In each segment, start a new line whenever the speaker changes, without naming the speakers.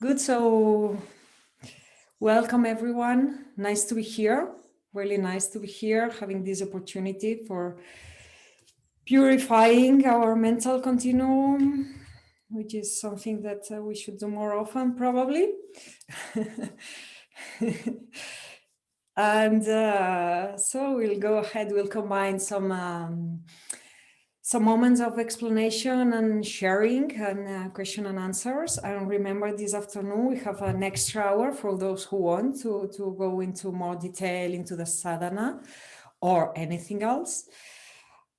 Good. So welcome everyone. Nice to be here. Really nice to be here, having this opportunity for purifying our mental continuum, which is something that we should do more often, probably. And so we'll go ahead, we'll combine some moments of explanation and sharing and question and answers. And remember, this afternoon we have an extra hour for those who want to go into more detail into the sadhana or anything else.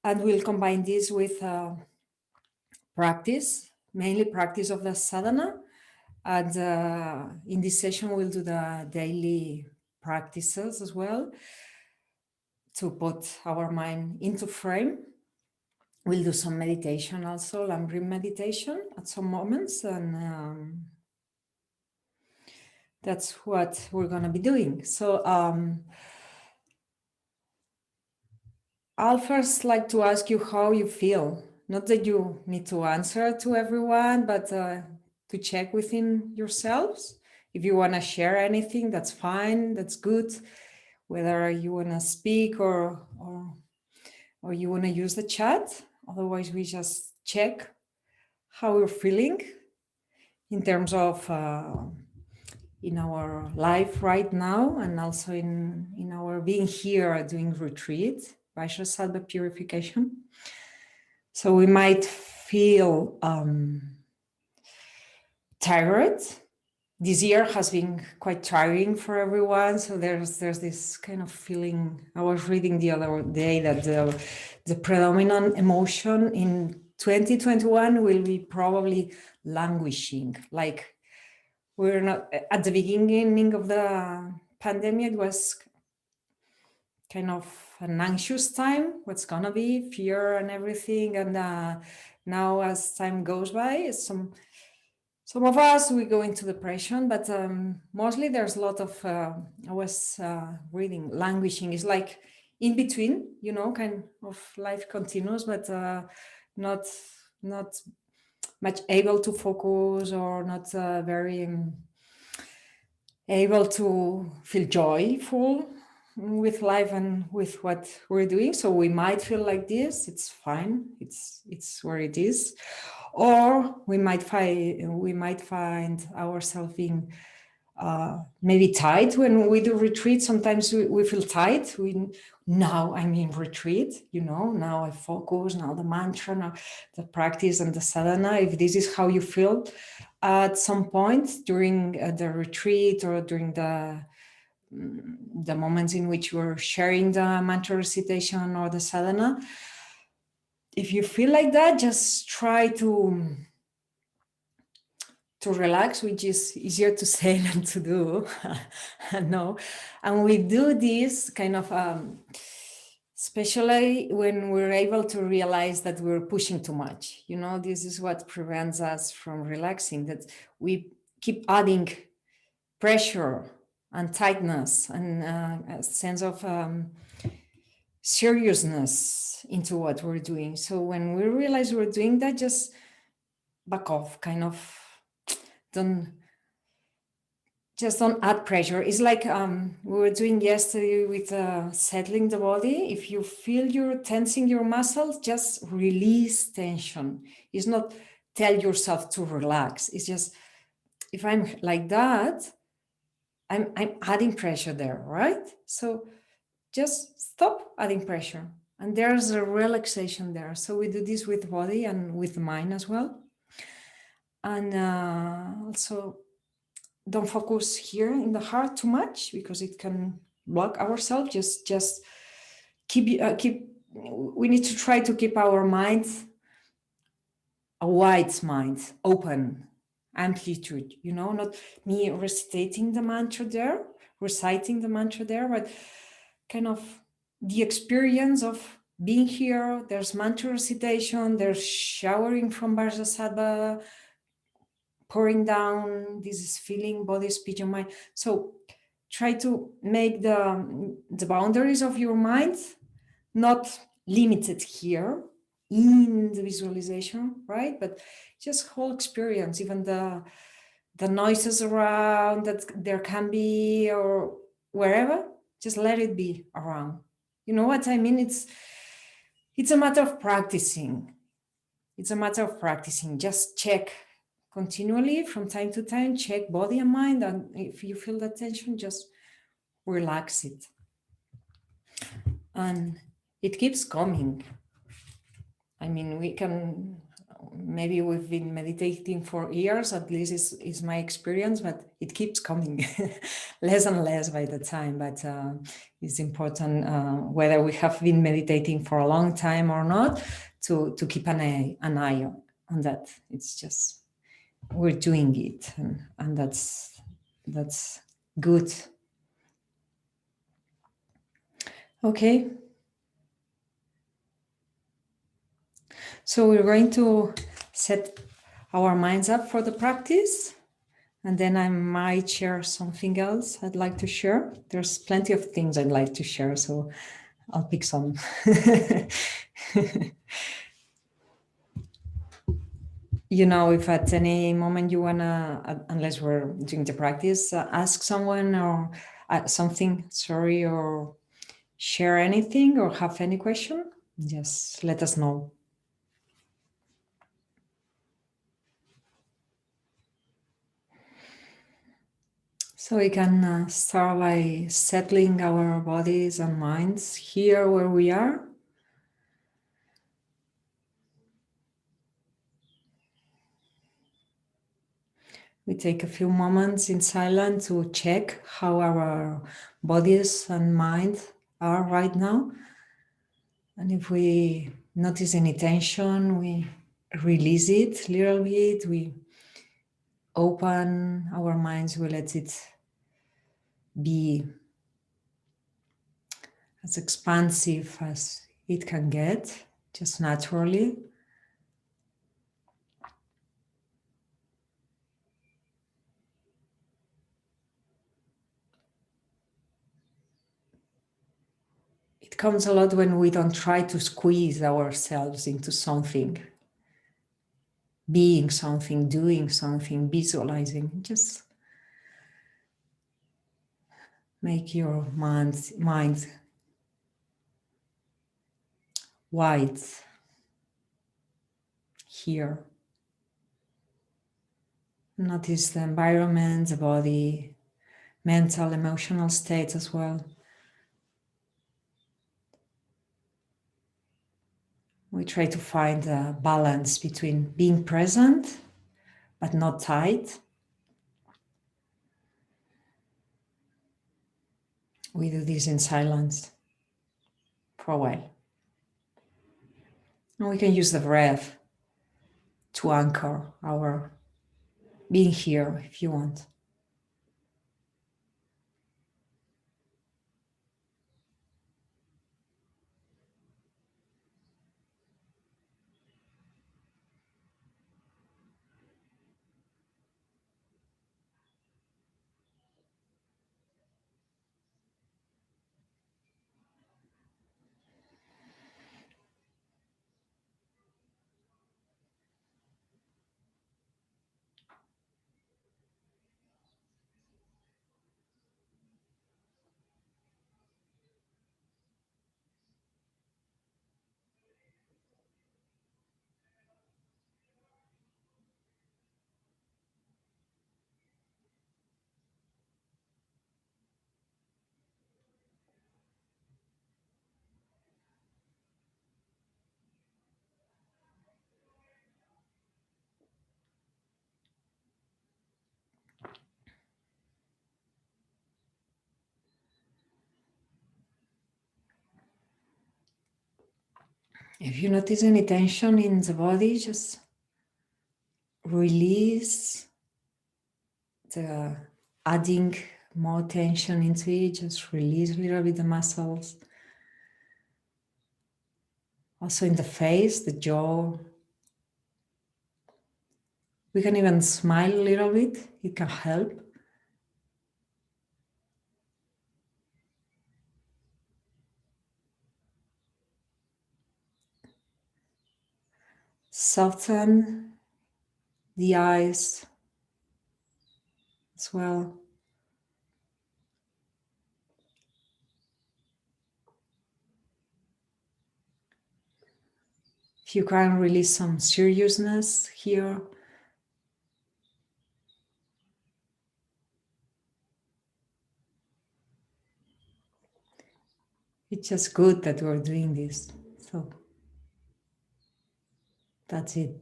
And we'll combine this with practice, mainly practice of the sadhana. And in this session, we'll do the daily practices as well to put our mind into frame. We'll do some meditation also, Lam Rim meditation at some moments, and that's what we're going to be doing. So I'll first like to ask you how you feel. Not that you need to answer to everyone, but to check within yourselves. If you want to share anything, that's fine, that's good. Whether you want to speak or you want to use the chat. Otherwise, we just check how we're feeling in terms of in our life right now, and also in our being here doing retreat, Vajrasattva purification. So we might feel tired. This year has been quite tiring for everyone. So there's this kind of feeling. I was reading the other day that the predominant emotion in 2021 will be probably languishing. Like we're not at the beginning of the pandemic, it was kind of an anxious time. What's gonna be fear and everything. And now as time goes by, some of us, we go into depression, but mostly there's a lot of, I was reading, languishing is like in between, you know, kind of life continues, but not much able to focus or not very able to feel joyful with life and with what we're doing. So we might feel like this, it's fine, it's where it is. Or we might find ourselves being maybe tight when we do retreat. Sometimes we feel tight. Now I'm in retreat, you know, now I focus, now the mantra, now the practice and the sadhana. If this is how you feel at some point during the retreat or during the moments in which you're sharing the mantra recitation or the sadhana, if you feel like that, just try to relax, which is easier to say than to do. No, and we do this kind of especially when we're able to realize that we're pushing too much. You know, this is what prevents us from relaxing, that we keep adding pressure and tightness and a sense of seriousness into what we're doing. So when we realize we're doing that, just back off, kind of don't add pressure. It's like we were doing yesterday with settling the body. If you feel you're tensing your muscles, just release tension. It's not tell yourself to relax. It's just, if I'm like that, I'm adding pressure there, right? So just stop adding pressure. And there's a relaxation there. So we do this with body and with mind as well. And also don't focus here in the heart too much, because it can block ourselves. Just keep, we need to try to keep our mind, a wide mind, open, amplitude, you know, not me reciting the mantra there, but kind of the experience of being here. There's mantra recitation, there's showering from Vajrasattva, pouring down, this is feeling, body, speech, and mind. So try to make the boundaries of your mind not limited here in the visualization, right? But just whole experience, even the the noises around that there can be, or wherever, just let it be around. You know what I mean? It's a matter of practicing. It's a matter of practicing. Just check continually from time to time, check body and mind. And if you feel that tension, just relax it. And it keeps coming. I mean, maybe we've been meditating for years, at least is my experience, but it keeps coming less and less by the time. But it's important, whether we have been meditating for a long time or not, to keep an eye on that. It's just, we're doing it, and that's good. Okay. So we're going to set our minds up for the practice, and then I might share something else I'd like to share. There's plenty of things I'd like to share, so I'll pick some. You know, if at any moment you wanna, unless we're doing the practice, ask someone or something, sorry, or share anything or have any question, just let us know. So we can start by settling our bodies and minds here where we are. We take a few moments in silence to check how our bodies and mind are right now. And if we notice any tension, we release it a little bit. We open our minds, we let it be as expansive as it can get, just naturally. It comes a lot when we don't try to squeeze ourselves into something, being something, doing something, visualizing. Just make your mind wide here. Notice the environment, the body, mental, emotional states as well. We try to find a balance between being present but not tight. We do this in silence for a while. And we can use the breath to anchor our being here if you want. If you notice any tension in the body, just release the adding more tension into it. Just release a little bit the muscles. Also in the face, the jaw. We can even smile a little bit. It can help. Soften the eyes, as well. If you can release some seriousness here. It's just good that we're doing this. So that's it.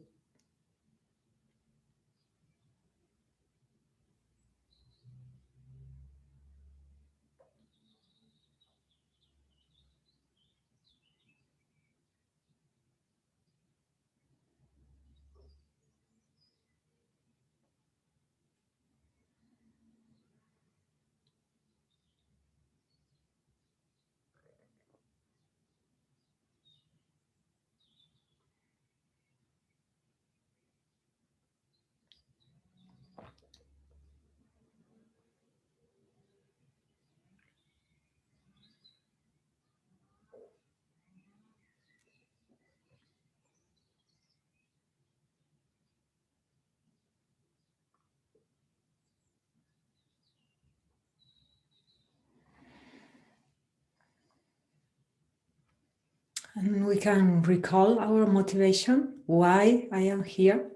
And we can recall our motivation, why I am here.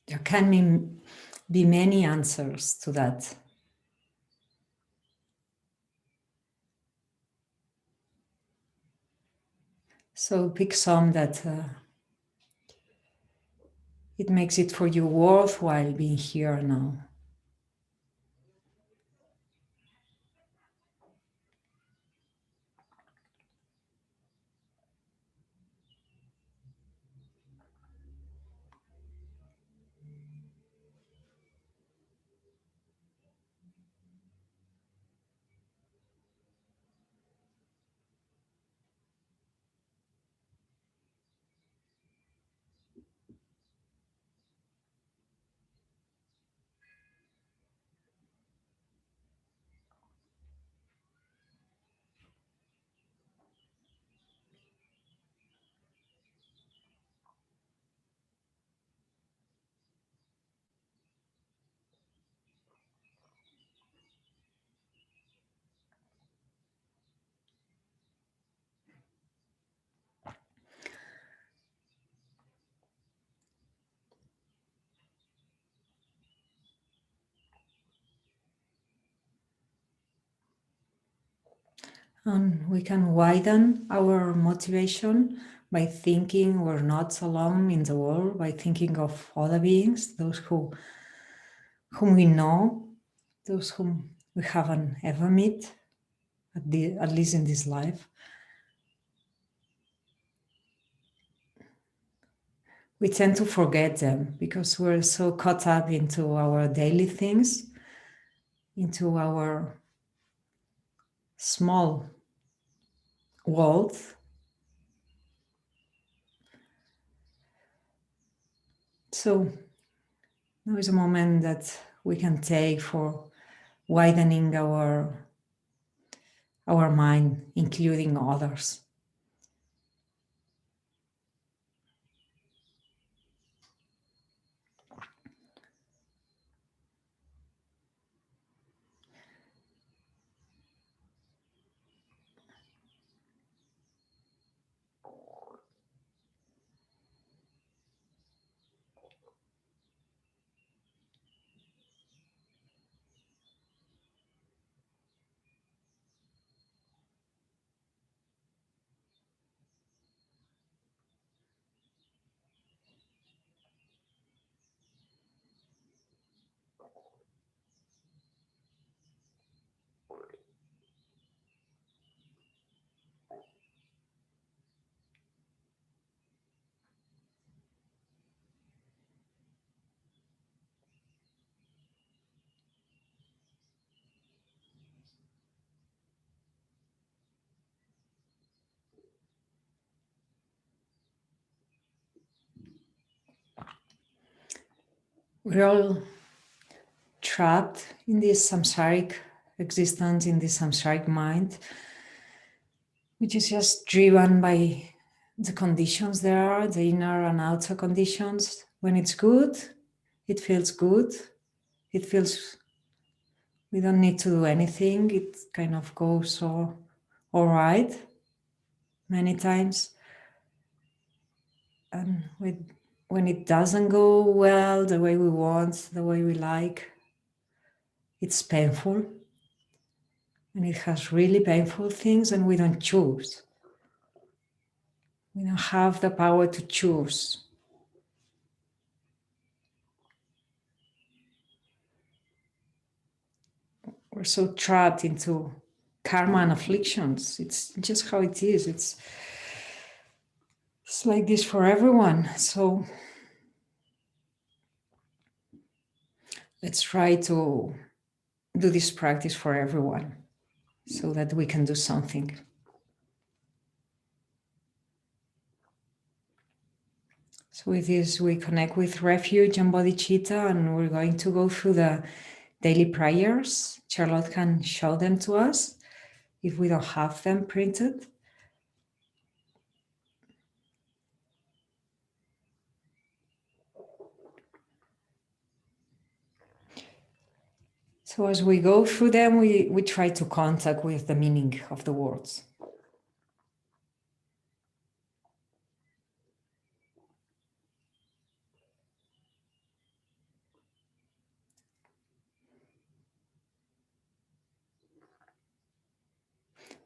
There can be many answers to that. So pick some that it makes it for you worthwhile being here now. And we can widen our motivation by thinking we're not alone in the world, by thinking of other beings, those whom we know, those whom we haven't ever met, at least in this life. We tend to forget them because we're so caught up into our daily things, into our small world. So there is a moment that we can take for widening our mind, including others. We're all trapped in this samsaric existence, in this samsaric mind, which is just driven by the conditions there are, the inner and outer conditions. When it's good, it feels good. It feels we don't need to do anything. It kind of goes all right many times. And when it doesn't go well, the way we want, the way we like, it's painful. And it has really painful things, and we don't choose. We don't have the power to choose. We're so trapped into karma and afflictions. It's just how it is. It's like this for everyone. So let's try to do this practice for everyone so that we can do something. So with this, we connect with refuge and bodhicitta, and we're going to go through the daily prayers. Charlotte can show them to us if we don't have them printed. So as we go through them, we try to contact with the meaning of the words.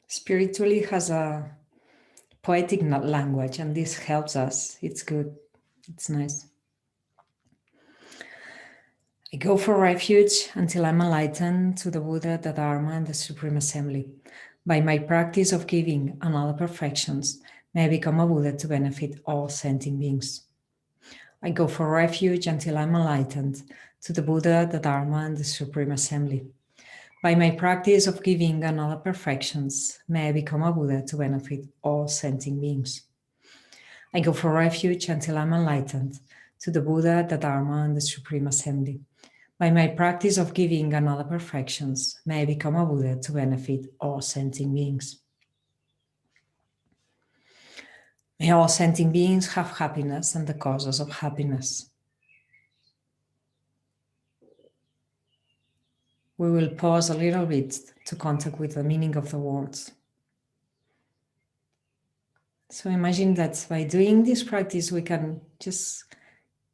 Spiritually has a poetic language, and this helps us. It's good. It's nice. I go for refuge until I'm enlightened to the Buddha, the Dharma, and the Supreme Assembly. By my practice of giving and other perfections, may I become a Buddha to benefit all sentient beings. I go for refuge until I'm enlightened to the Buddha, the Dharma, and the Supreme Assembly. By my practice of giving and other perfections, may I become a Buddha to benefit all sentient beings. I go for refuge until I'm enlightened to the Buddha, the Dharma, and the Supreme Assembly. By my practice of giving and other perfections, may I become a Buddha to benefit all sentient beings. May all sentient beings have happiness and the causes of happiness. We will pause a little bit to contact with the meaning of the words. So imagine that by doing this practice, we can just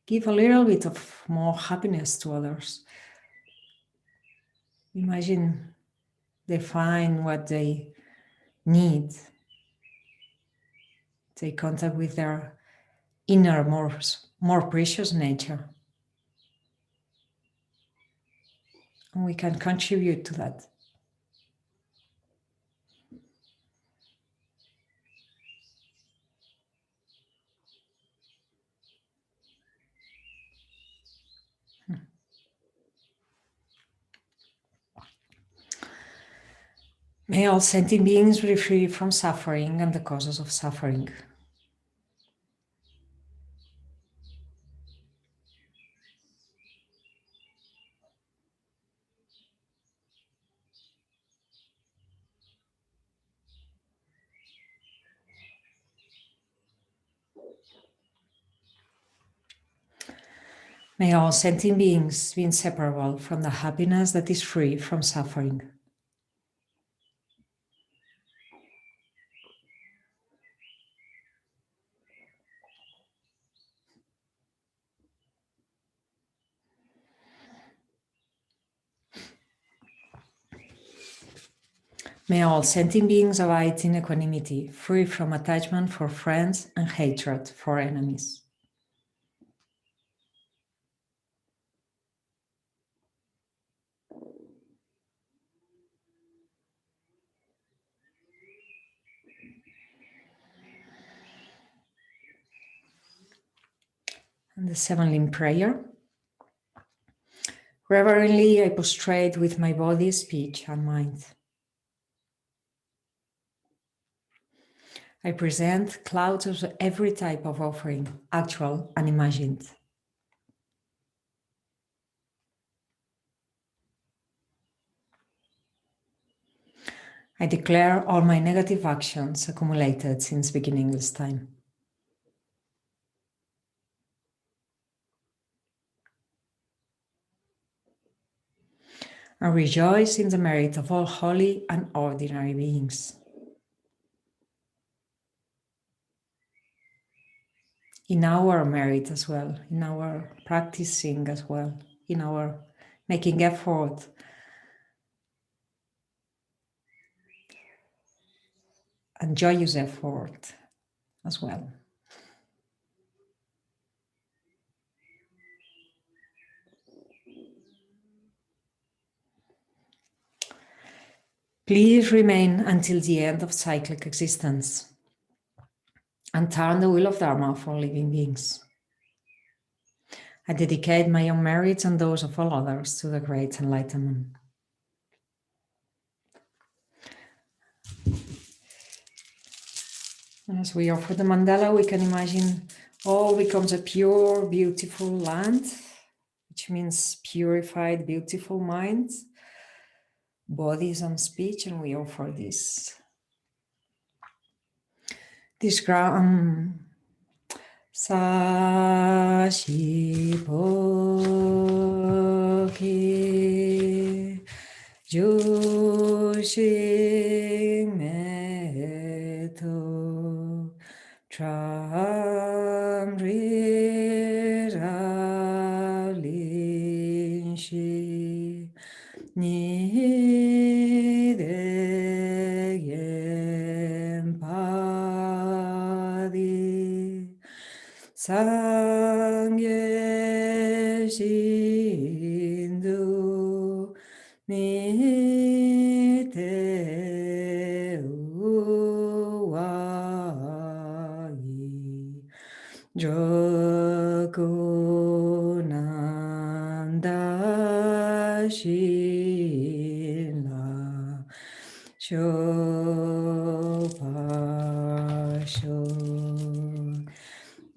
give a little bit of more happiness to others. Imagine they find what they need. Take contact with their inner, more precious nature. And we can contribute to that. May all sentient beings be free from suffering and the causes of suffering. May all sentient beings be inseparable from the happiness that is free from suffering. May all sentient beings abide in equanimity, free from attachment for friends and hatred for enemies. And the 7 limb prayer. Reverently, I prostrate with my body, speech, and mind. I present clouds of every type of offering, actual and imagined. I declare all my negative actions accumulated since beginning this time. And rejoice in the merit of all holy and ordinary beings. In our merit as well, in our practicing as well, in our making effort. And joyous effort as well. Please remain until the end of cyclic existence and turn the wheel of Dharma for living beings. I dedicate my own merits and those of all others to the great enlightenment. And as we offer the mandala, we can imagine all becomes a pure, beautiful land, which means purified, beautiful minds, bodies and speech, and we offer this ground. Sashi-poki Jushin Meto Tramriralinshi Nideyempadi Sangye Shindu Mite Uwai Jogunanda Shila Shopasho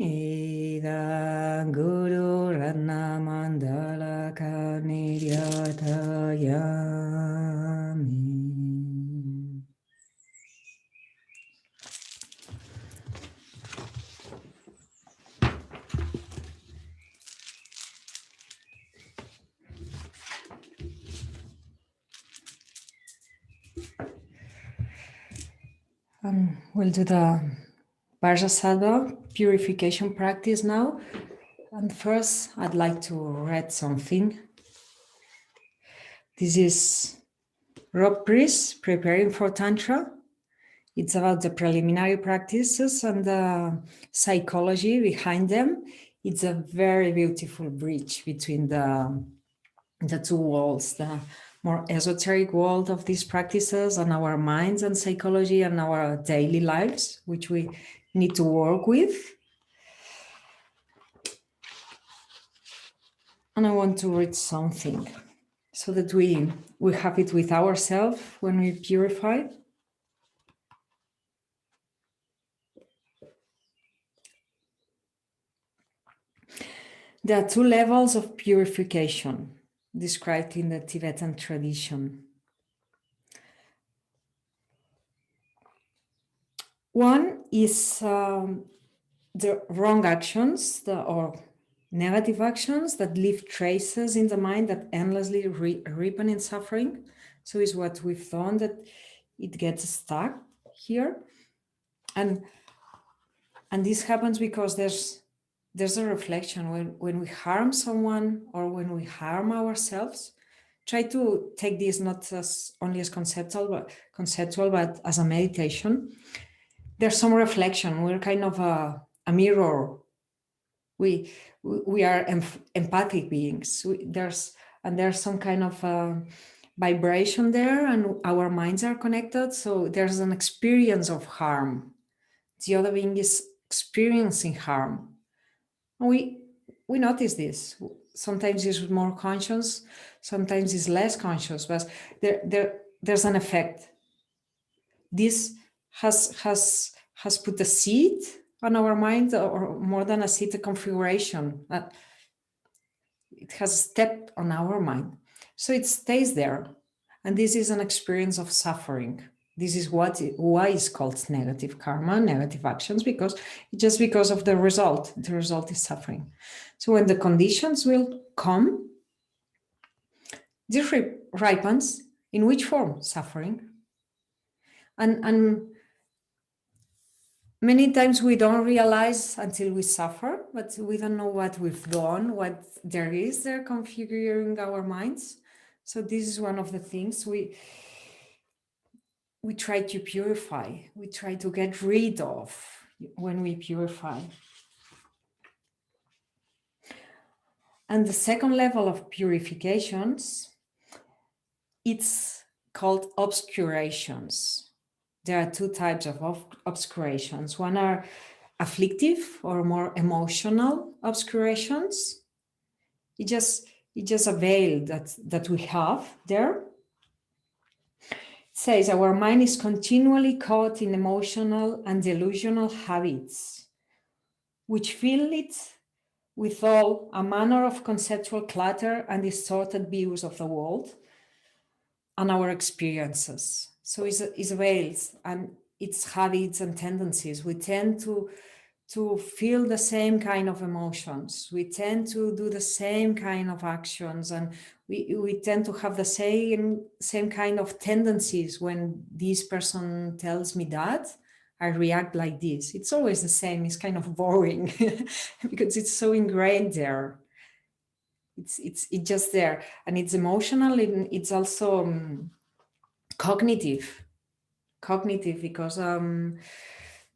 Idang Guru Rana Mandala Kaniryatayami. We'll do the Vajrasattva purification practice now. And first, I'd like to read something. This is Rob Priest, Preparing for Tantra. It's about the preliminary practices and the psychology behind them. It's a very beautiful bridge between the two worlds, the more esoteric world of these practices and our minds and psychology and our daily lives, which we need to work with. And I want to read something so that we have it with ourselves when we purify. There are two levels of purification described in the Tibetan tradition. One is the wrong actions or negative actions that leave traces in the mind that endlessly ripen in suffering. So is what we've done, that it gets stuck here. And this happens because there's a reflection when we harm someone or when we harm ourselves. Try to take this not as only as conceptual, but as a meditation. There's some reflection. We're kind of a mirror. We are empathic beings. There's some kind of vibration there, and our minds are connected. So there's an experience of harm. The other being is experiencing harm. And we notice this. Sometimes it's more conscious, sometimes it's less conscious, but there's an effect. This has put a seed on our mind, or more than a seed, a configuration. It has stepped on our mind. So it stays there. And this is an experience of suffering, This is why it's called negative karma, negative actions, because just because of the result is suffering. So when the conditions will come, this ripens in which form? Suffering. And many times we don't realize until we suffer, but we don't know what we've done, what there is there configuring our minds. So this is one of the things we try to purify, we try to get rid of when we purify. And the second level of purifications, it's called obscurations. There are two types of obscurations. One are afflictive or more emotional obscurations. It's just a veil that we have there. It says our mind is continually caught in emotional and delusional habits, which fill it with all a manner of conceptual clutter and distorted views of the world and our experiences. So it's veils and its habits and tendencies. We tend to feel the same kind of emotions. We tend to do the same kind of actions, and we tend to have the same kind of tendencies. When this person tells me that, I react like this. It's always the same. It's kind of boring because it's so ingrained there. It's just there, and it's emotional, and it's also cognitive because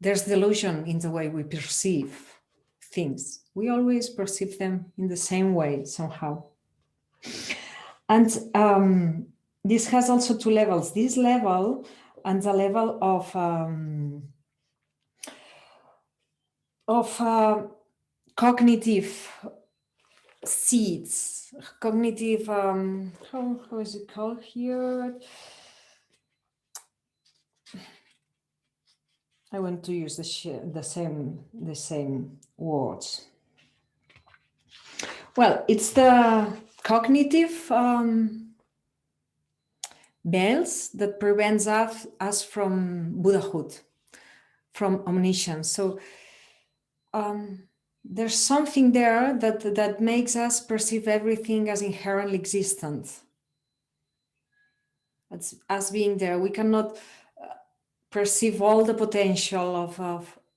there's delusion in the way we perceive things. We always perceive them in the same way somehow. And this has also two levels. This level and the level of cognitive seeds, cognitive, how is it called here? I want to use the same words. Well, it's the cognitive veils that prevents us from Buddhahood, from omniscience. So there's something there that makes us perceive everything as inherently existent. It's us being there. We cannot perceive all the potential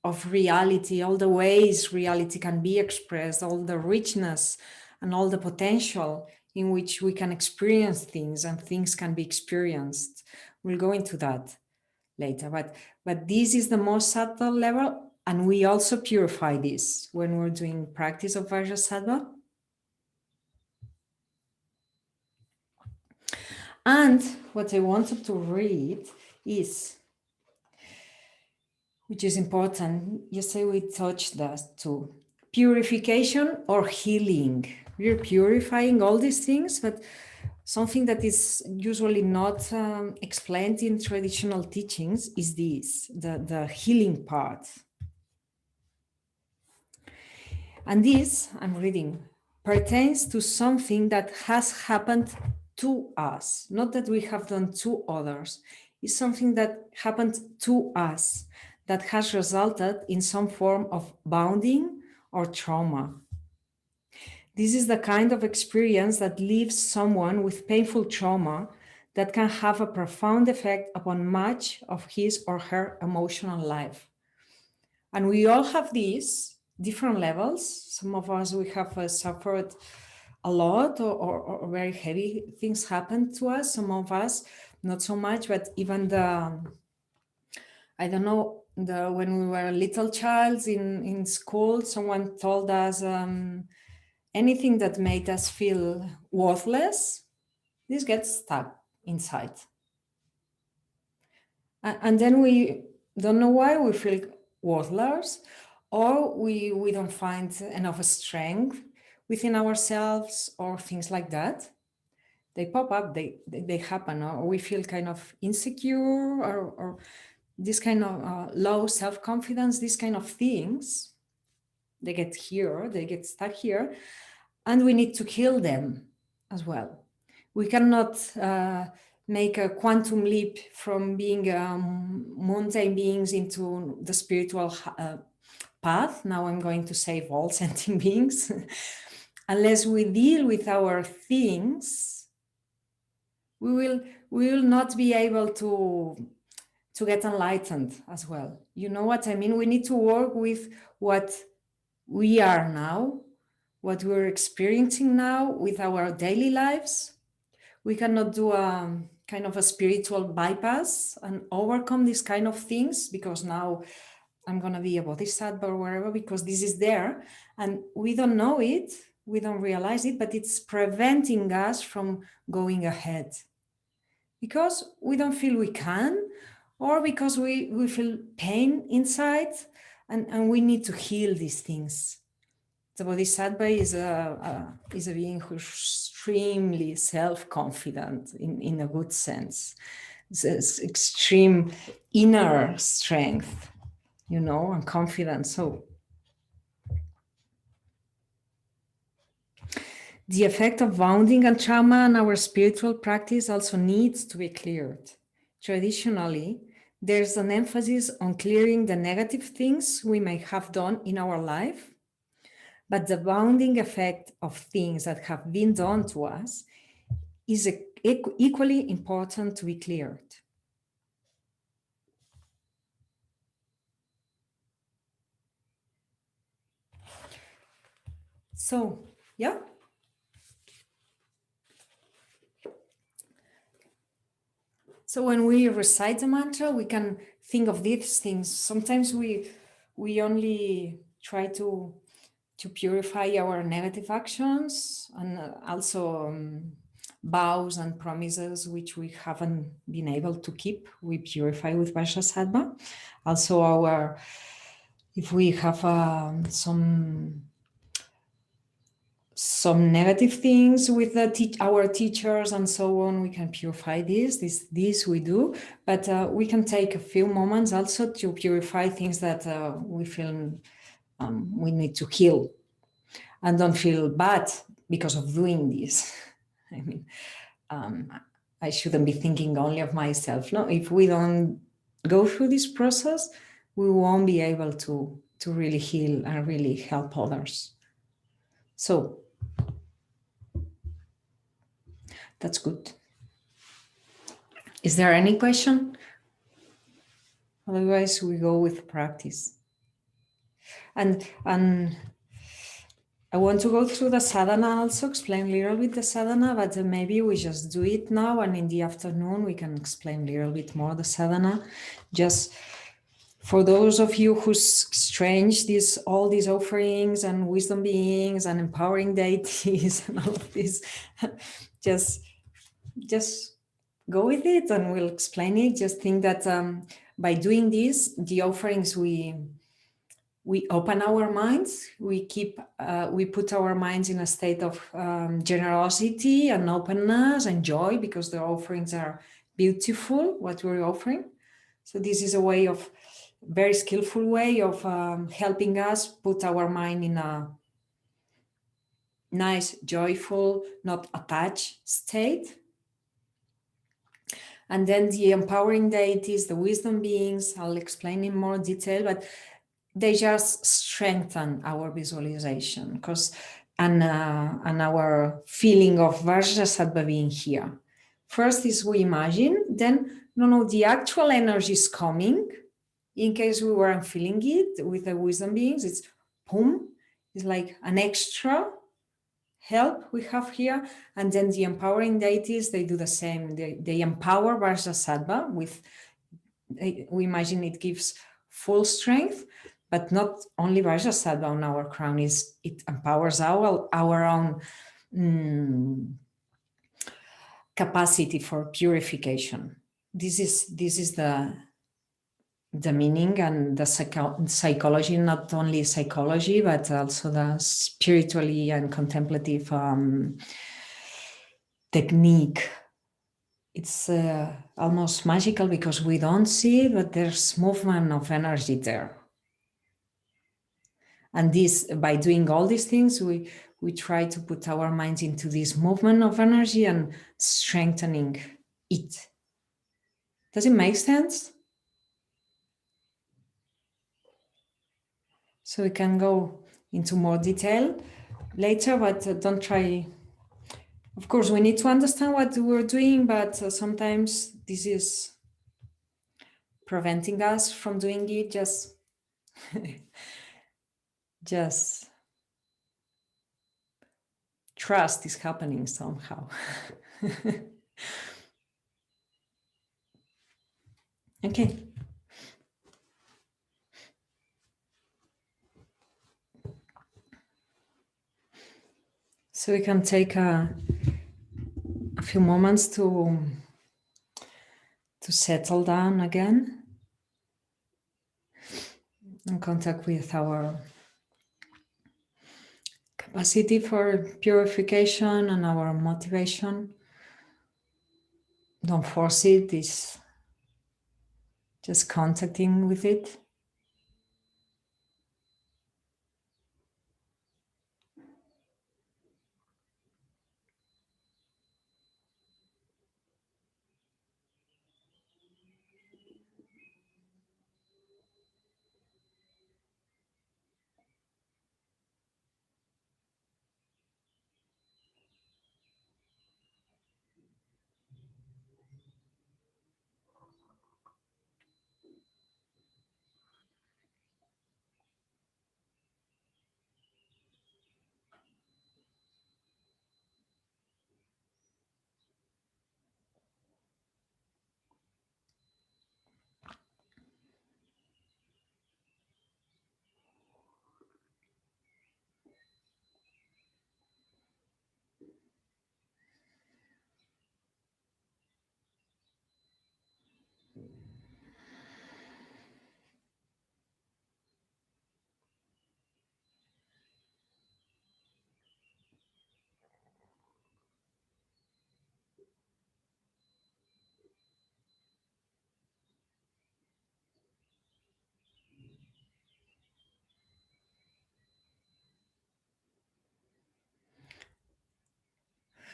of reality, all the ways reality can be expressed, all the richness and all the potential in which we can experience things and things can be experienced. We'll go into that later, but this is the most subtle level, and we also purify this when we're doing practice of Vajrasattva. And what I wanted to read is, which is important, yesterday we touched that too, purification or healing. We're purifying all these things, but something that is usually not explained in traditional teachings is this, the healing part. And this, I'm reading, pertains to something that has happened to us, not that we have done to others. It's something that happened to us that has resulted in some form of bounding or trauma. This is the kind of experience that leaves someone with painful trauma that can have a profound effect upon much of his or her emotional life. And we all have these different levels. Some of us, we have suffered a lot or very heavy things happen to us. Some of us, not so much, but even I don't know, when we were a little child in school, someone told us anything that made us feel worthless, this gets stuck inside. And then we don't know why we feel worthless, or we don't find enough strength within ourselves or things like that. They pop up, they happen, or we feel kind of insecure or this kind of low self-confidence, these kind of things, they get here, they get stuck here, and we need to kill them as well. We cannot make a quantum leap from being mundane beings into the spiritual path. Now I'm going to save all sentient beings. Unless we deal with our things, we will not be able to get enlightened as well. You know what I mean? We need to work with what we are now, what we're experiencing now with our daily lives. We cannot do a kind of a spiritual bypass and overcome these kind of things because now I'm going to be a bodhisattva or wherever, because this is there and we don't know it, we don't realize it, but it's preventing us from going ahead because we don't feel we can, or because we feel pain inside and we need to heal these things. The bodhisattva is a being who's extremely self-confident in a good sense. It's extreme inner strength, you know, and confidence. So the effect of wounding and trauma on our spiritual practice also needs to be cleared. Traditionally, there's an emphasis on clearing the negative things we may have done in our life, but the wounding effect of things that have been done to us is equally important to be cleared. So, yeah. So when we recite the mantra, we can think of these things. Sometimes we only try to purify our negative actions and also vows and promises which we haven't been able to keep. We purify with Vajrasattva. Also if we have some negative things with our teachers and so on, we can purify this we do, but we can take a few moments also to purify things that we feel we need to heal, and don't feel bad because of doing this. I mean, I shouldn't be thinking only of myself. No, if we don't go through this process, we won't be able to really heal and really help others. So that's good. Is there any question? Otherwise, we go with practice. And I want to go through the sadhana also, explain a little bit the sadhana, but maybe we just do it now, and in the afternoon we can explain a little bit more the sadhana. Just for those of you who exchange all these offerings and wisdom beings and empowering deities and all of this, just go with it and we'll explain it. Just think that by doing this, the offerings, we open our minds, we put our minds in a state of generosity and openness and joy, because the offerings are beautiful, what we're offering. So this is a way of, very skillful way of helping us put our mind in a nice, joyful, not attached state. And then the empowering deities, the wisdom beings, I'll explain in more detail, but they just strengthen our visualization and our feeling of Vajrasattva being here. First is we imagine, then the actual energy is coming. In case we weren't feeling it with the wisdom beings, it's boom, it's like an extra help we have here. And then the empowering deities, they do the same. They empower Vajrasattva with, we imagine it gives full strength, but not only Vajrasattva on our crown, it empowers our own capacity for purification. This is the meaning and the psychology, not only psychology, but also the spiritually and contemplative technique. It's almost magical because we don't see it, but there's movement of energy there. And by doing all these things, we try to put our minds into this movement of energy and strengthening it. Does it make sense? So we can go into more detail later, but don't try. Of course, we need to understand what we're doing, but sometimes this is preventing us from doing it. Just trust is happening somehow. Okay. So we can take a few moments to settle down again in contact with our capacity for purification and our motivation. Don't force it, it's just contacting with it.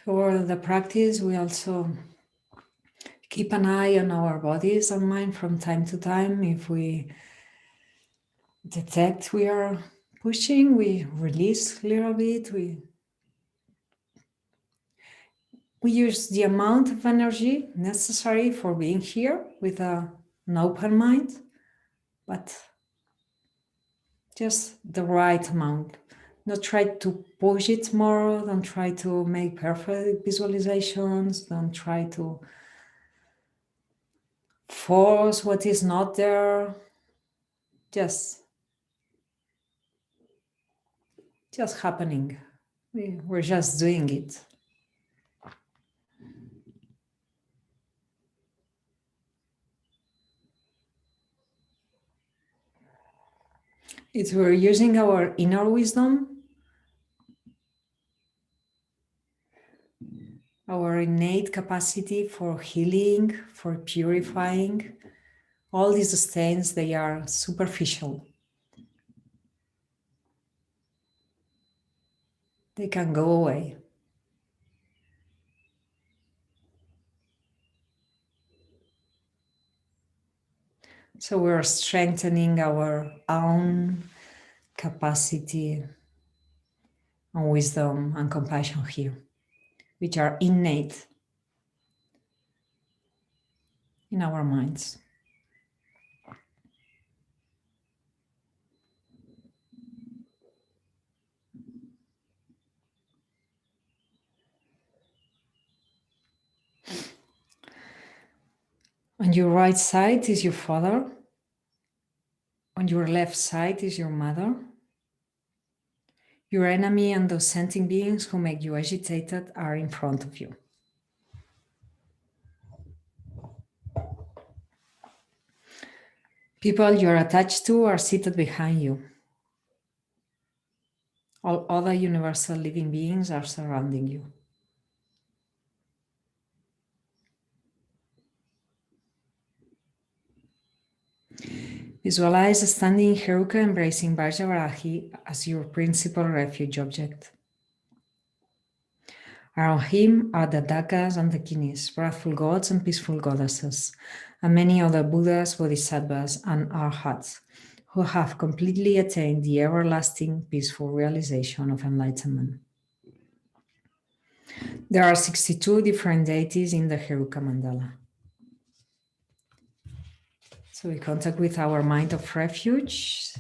For the practice, we also keep an eye on our bodies and mind from time to time. If we detect we are pushing, we release a little bit. We use the amount of energy necessary for being here with an open mind, but just the right amount. Not try to push it more, don't try to make perfect visualizations, don't try to force what is not there. Just happening. We're just doing it. It's we're using our inner wisdom, our innate capacity for healing, for purifying. All these stains, they are superficial. They can go away. So we're strengthening our own capacity and wisdom and compassion here, which are innate in our minds. On your right side is your father. On your left side is your mother. Your enemy and those sentient beings who make you agitated are in front of you. People you're attached to are seated behind you. All other universal living beings are surrounding you. Visualize standing Heruka embracing Vajrasattva as your principal refuge object. Around him are the Dakas and the Kinis, wrathful gods and peaceful goddesses, and many other Buddhas, Bodhisattvas, and Arhats, who have completely attained the everlasting peaceful realization of enlightenment. There are 62 different deities in the Heruka Mandala. So we contact with our mind of refuge.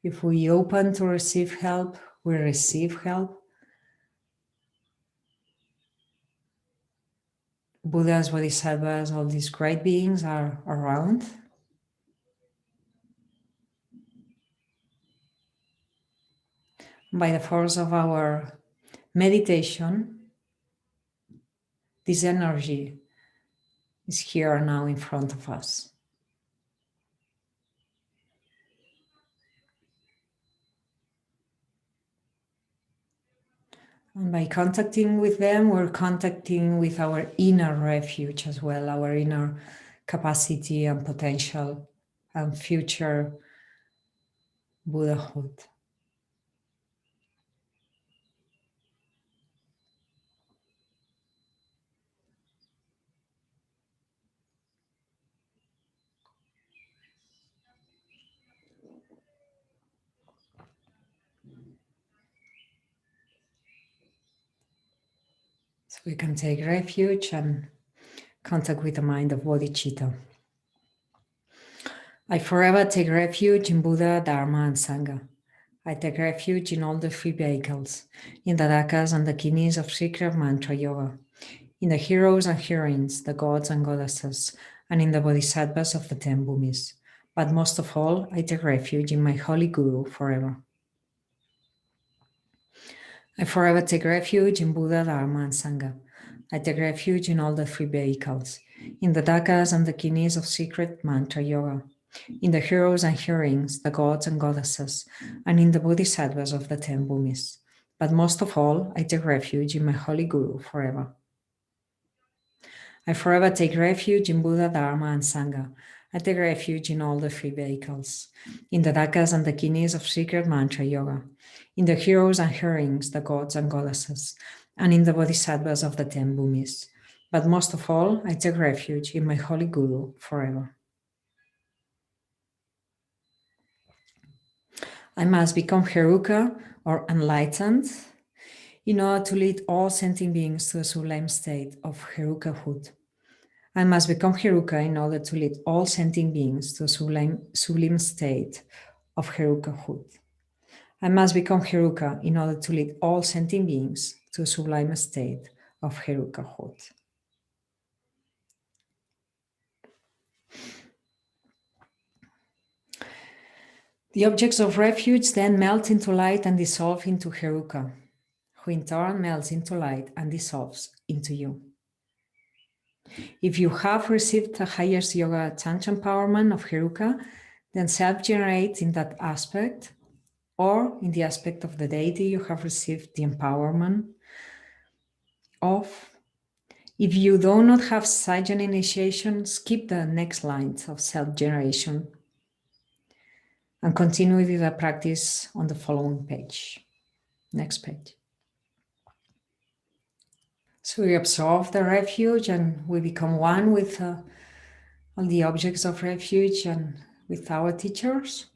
If we open to receive help, we receive help. Buddhas, Bodhisattvas, all these great beings are around. By the force of our meditation, this energy is here now in front of us. And by contacting with them, we're contacting with our inner refuge as well, our inner capacity and potential and future Buddhahood. So we can take refuge and contact with the mind of bodhicitta. I forever take refuge in Buddha, Dharma, and Sangha. I take refuge in all the free vehicles, in the Dakas and the Kinis of secret mantra yoga, in the heroes and heroines, the gods and goddesses, and in the bodhisattvas of the 10 bhumis. But most of all, I take refuge in my holy Guru forever. I forever take refuge in Buddha, Dharma, and Sangha. I take refuge in all the free vehicles, in the Dakas and the Kinis of secret mantra yoga, in the heroes and heroines, the gods and goddesses, and in the bodhisattvas of the 10 bhumis. But most of all, I take refuge in my holy Guru forever. I forever take refuge in Buddha, Dharma, and Sangha. I take refuge in all the free vehicles, in the Dakas and the Kinis of secret mantra yoga, in the heroes and heroines, the gods and goddesses, and in the bodhisattvas of the 10 bhumis. But most of all, I take refuge in my holy Guru forever. I must become Heruka, or enlightened, in order to lead all sentient beings to a sublime state of Herukahood. I must become Heruka in order to lead all sentient beings to a sublime state of Herukahood. I must become Heruka in order to lead all sentient beings to a sublime state of Herukahood. The objects of refuge then melt into light and dissolve into Heruka, who in turn melts into light and dissolves into you. If you have received the highest yoga chant empowerment of Heruka, then self-generate in that aspect, or in the aspect of the deity you have received the empowerment of. If you do not have Saijan initiation, skip the next lines of self-generation and continue with the practice on the following page. Next page. So we absorb the refuge and we become one with all the objects of refuge and with our teachers.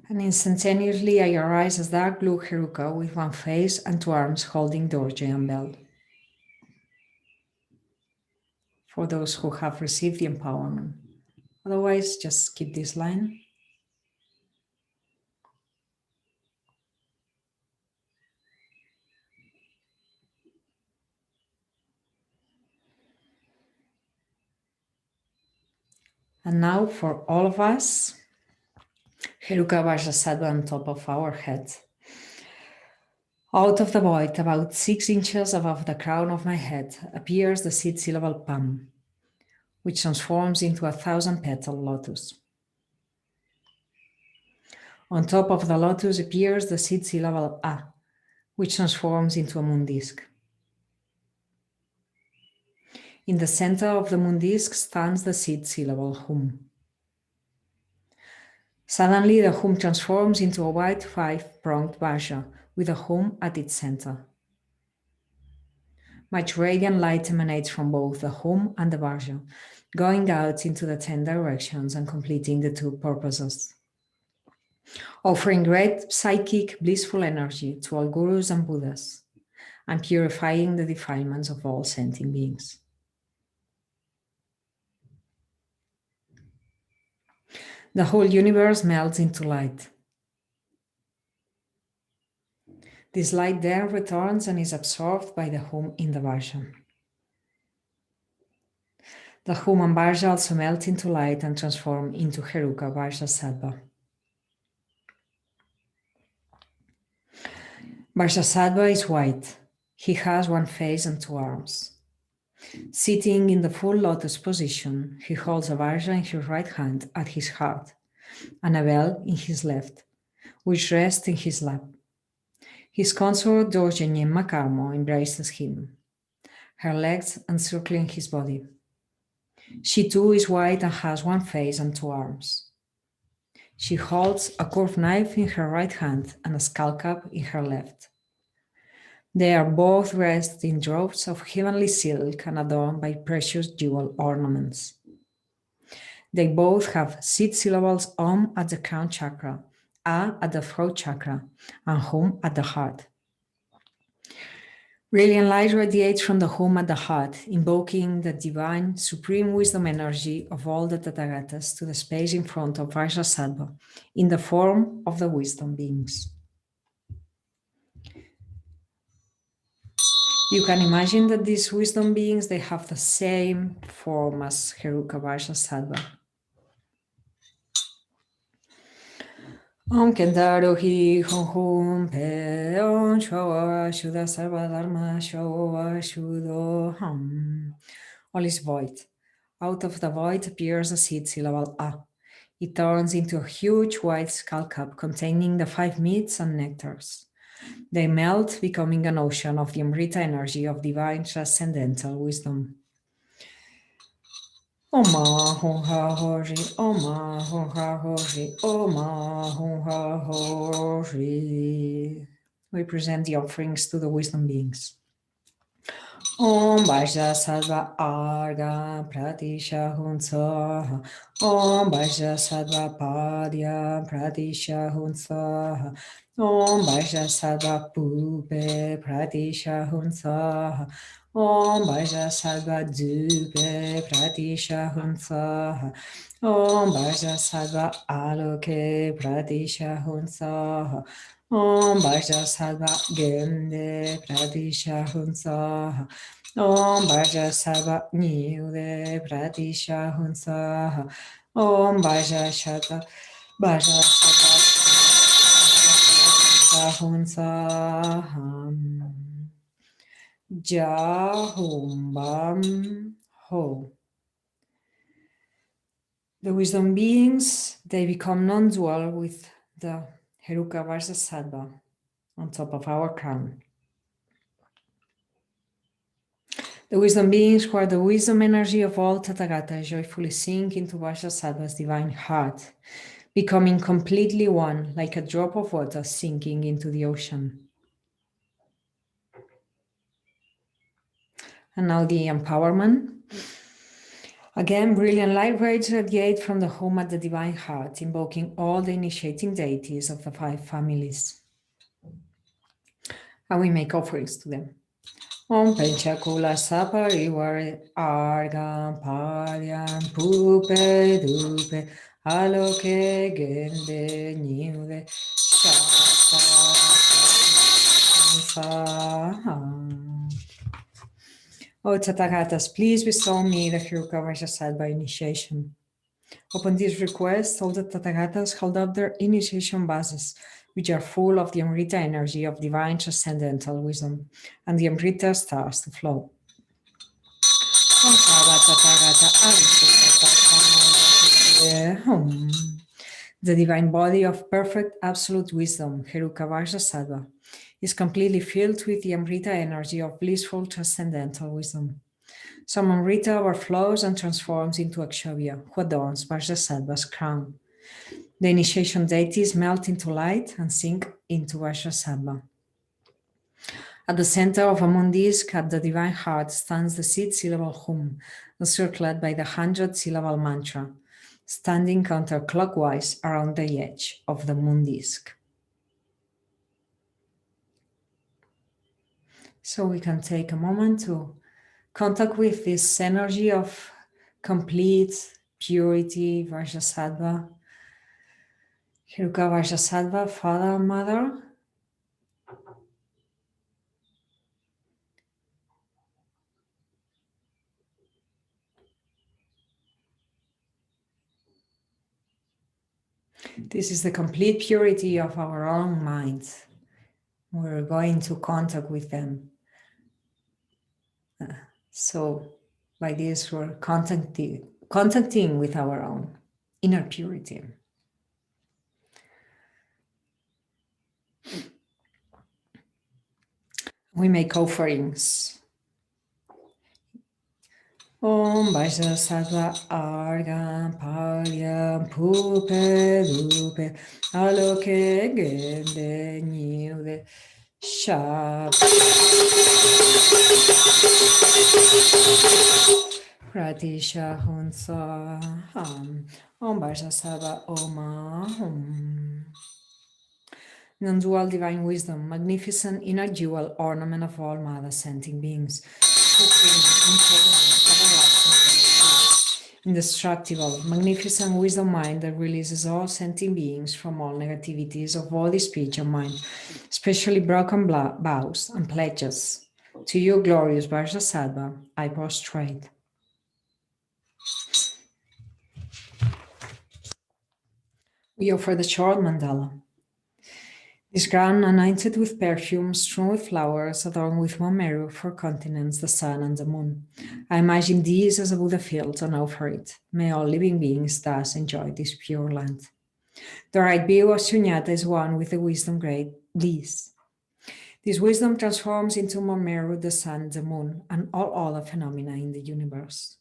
And instantaneously I arise as dark blue Heruka with one face and 2 arms holding Dorje and bell. For those who have received the empowerment. Otherwise, just skip this line. And now for all of us, Heruka Vajrasattva on top of our head. Out of the void, about 6 inches above the crown of my head, appears the seed syllable Pam, which transforms into a 1,000-petal lotus. On top of the lotus appears the seed syllable A, which transforms into a moon disk. In the center of the moon disk stands the seed syllable Hum. Suddenly, the Hum transforms into a white 5-pronged Vajra with a Hum at its center. Much radiant light emanates from both the Hum and the Vajra, going out into the 10 directions and completing the 2 purposes, offering great psychic, blissful energy to all gurus and Buddhas, and purifying the defilements of all sentient beings. The whole universe melts into light. This light then returns and is absorbed by the Hum in the Vajra. The Hum and Vajra also melt into light and transform into Heruka Vajrasattva. Vajrasattva is white. He has 1 face and 2 arms. Sitting in the full lotus position, he holds a Vajra in his right hand at his heart and a bell in his left, which rests in his lap. His consort Dorje Nyema Karmo embraces him, her legs encircling his body. She too is white and has 1 face and 2 arms. She holds a curved knife in her right hand and a skull cap in her left. They are both dressed in robes of heavenly silk and adorned by precious jewel ornaments. They both have seed syllables Om at the crown chakra, A at the throat chakra, and Hum at the heart. Brilliant light radiates from the Hum at the heart, invoking the divine, supreme wisdom energy of all the Tathagatas to the space in front of Vajrasattva, in the form of the wisdom beings. You can imagine that these wisdom beings, they have the same form as Heruka Vajrasattva. Om Kentaro Hi Hum Hum Pe Om Shava Shuddha Sarva Dharma Shava Shuddho Hum. All is void. Out of the void appears the seed syllable A. It turns into a huge white skull cap containing the 5 meats and nectars. They melt, becoming an ocean of the Amrita energy of divine transcendental wisdom. Oma Hum Ha Hori, Oma Hum Ha Hori, Oma Hum Ha Hori. We present the offerings to the wisdom beings. Om Vajrasattva Arga Pratisha Hunsaha. Om Vajrasattva Padya Pratisha Hunsaha. Om Vajrasattva Pupe Pratisha Hunsaha. Om Vajrasattva Dupe Pratisha Hunsaha. Om Vajrasattva Aloke Pratisha Hunsaha. Om Vajrasattva Gende Pratisha Hunsaha. Om Vajrasattva Nyude Pratisha Hunsaha. Om Vajrasattva Hunsaha. Jahumbam Ho. The wisdom beings, they become non-dual with the Heruka Vajrasattva on top of our crown. The wisdom beings who are the wisdom energy of all Tathagatas joyfully sink into Vajrasattva's divine heart, becoming completely one, like a drop of water sinking into the ocean. And now the empowerment. Again, brilliant light rays radiate from the Hum at the divine heart, invoking all the initiating deities of the 5 families. And we make offerings to them. Om Penchakula Sapariware Argam Paryam Pupe Dupe Aloke Gende Nyude Shasa. O Tathagatas, please bestow me the Heruka Vajrasattva initiation. Upon this request, all the Tathagatas hold up their initiation vases, which are full of the Amrita energy of divine transcendental wisdom, and the Amrita starts to flow. The divine body of perfect absolute wisdom, Heruka Vajrasattva, is completely filled with the Amrita energy of blissful transcendental wisdom. Some Amrita overflows and transforms into Akshobhya, who adorns Vajrasattva's crown. The initiation deities melt into light and sink into Vajrasattva. At the center of a moon disk, at the divine heart, stands the 6-syllable hum, encircled by the 100-syllable mantra, standing counterclockwise around the edge of the moon disk. So we can take a moment to contact with this energy of complete purity, Vajrasattva, Heruka Vajrasattva, Father, Mother. This is the complete purity of our own mind. We're going to contact with them. So by this, we're contacting with our own inner purity. We make offerings. Om Vajrasattva Argam Paryam Pupe Dupe Aloke Gende Niude Shab Pratisha Hunsa Om Vajrasattva Om Non-dual divine wisdom, magnificent inner jewel, ornament of all mother sentient beings. Indestructible, magnificent wisdom mind that releases all sentient beings from all negativities of body, speech, and mind, especially broken vows and pledges. To you, glorious Vajrasattva, I prostrate. We offer the short mandala. This ground anointed with perfume, strewn with flowers, adorned with one Meru, 4 continents, the sun and the moon. I imagine this as a Buddha field and offer it. May all living beings thus enjoy this pure land. The right view of Shunyata is one with the wisdom great bliss. This wisdom transforms into Meru, the sun, the moon, and all other phenomena in the universe.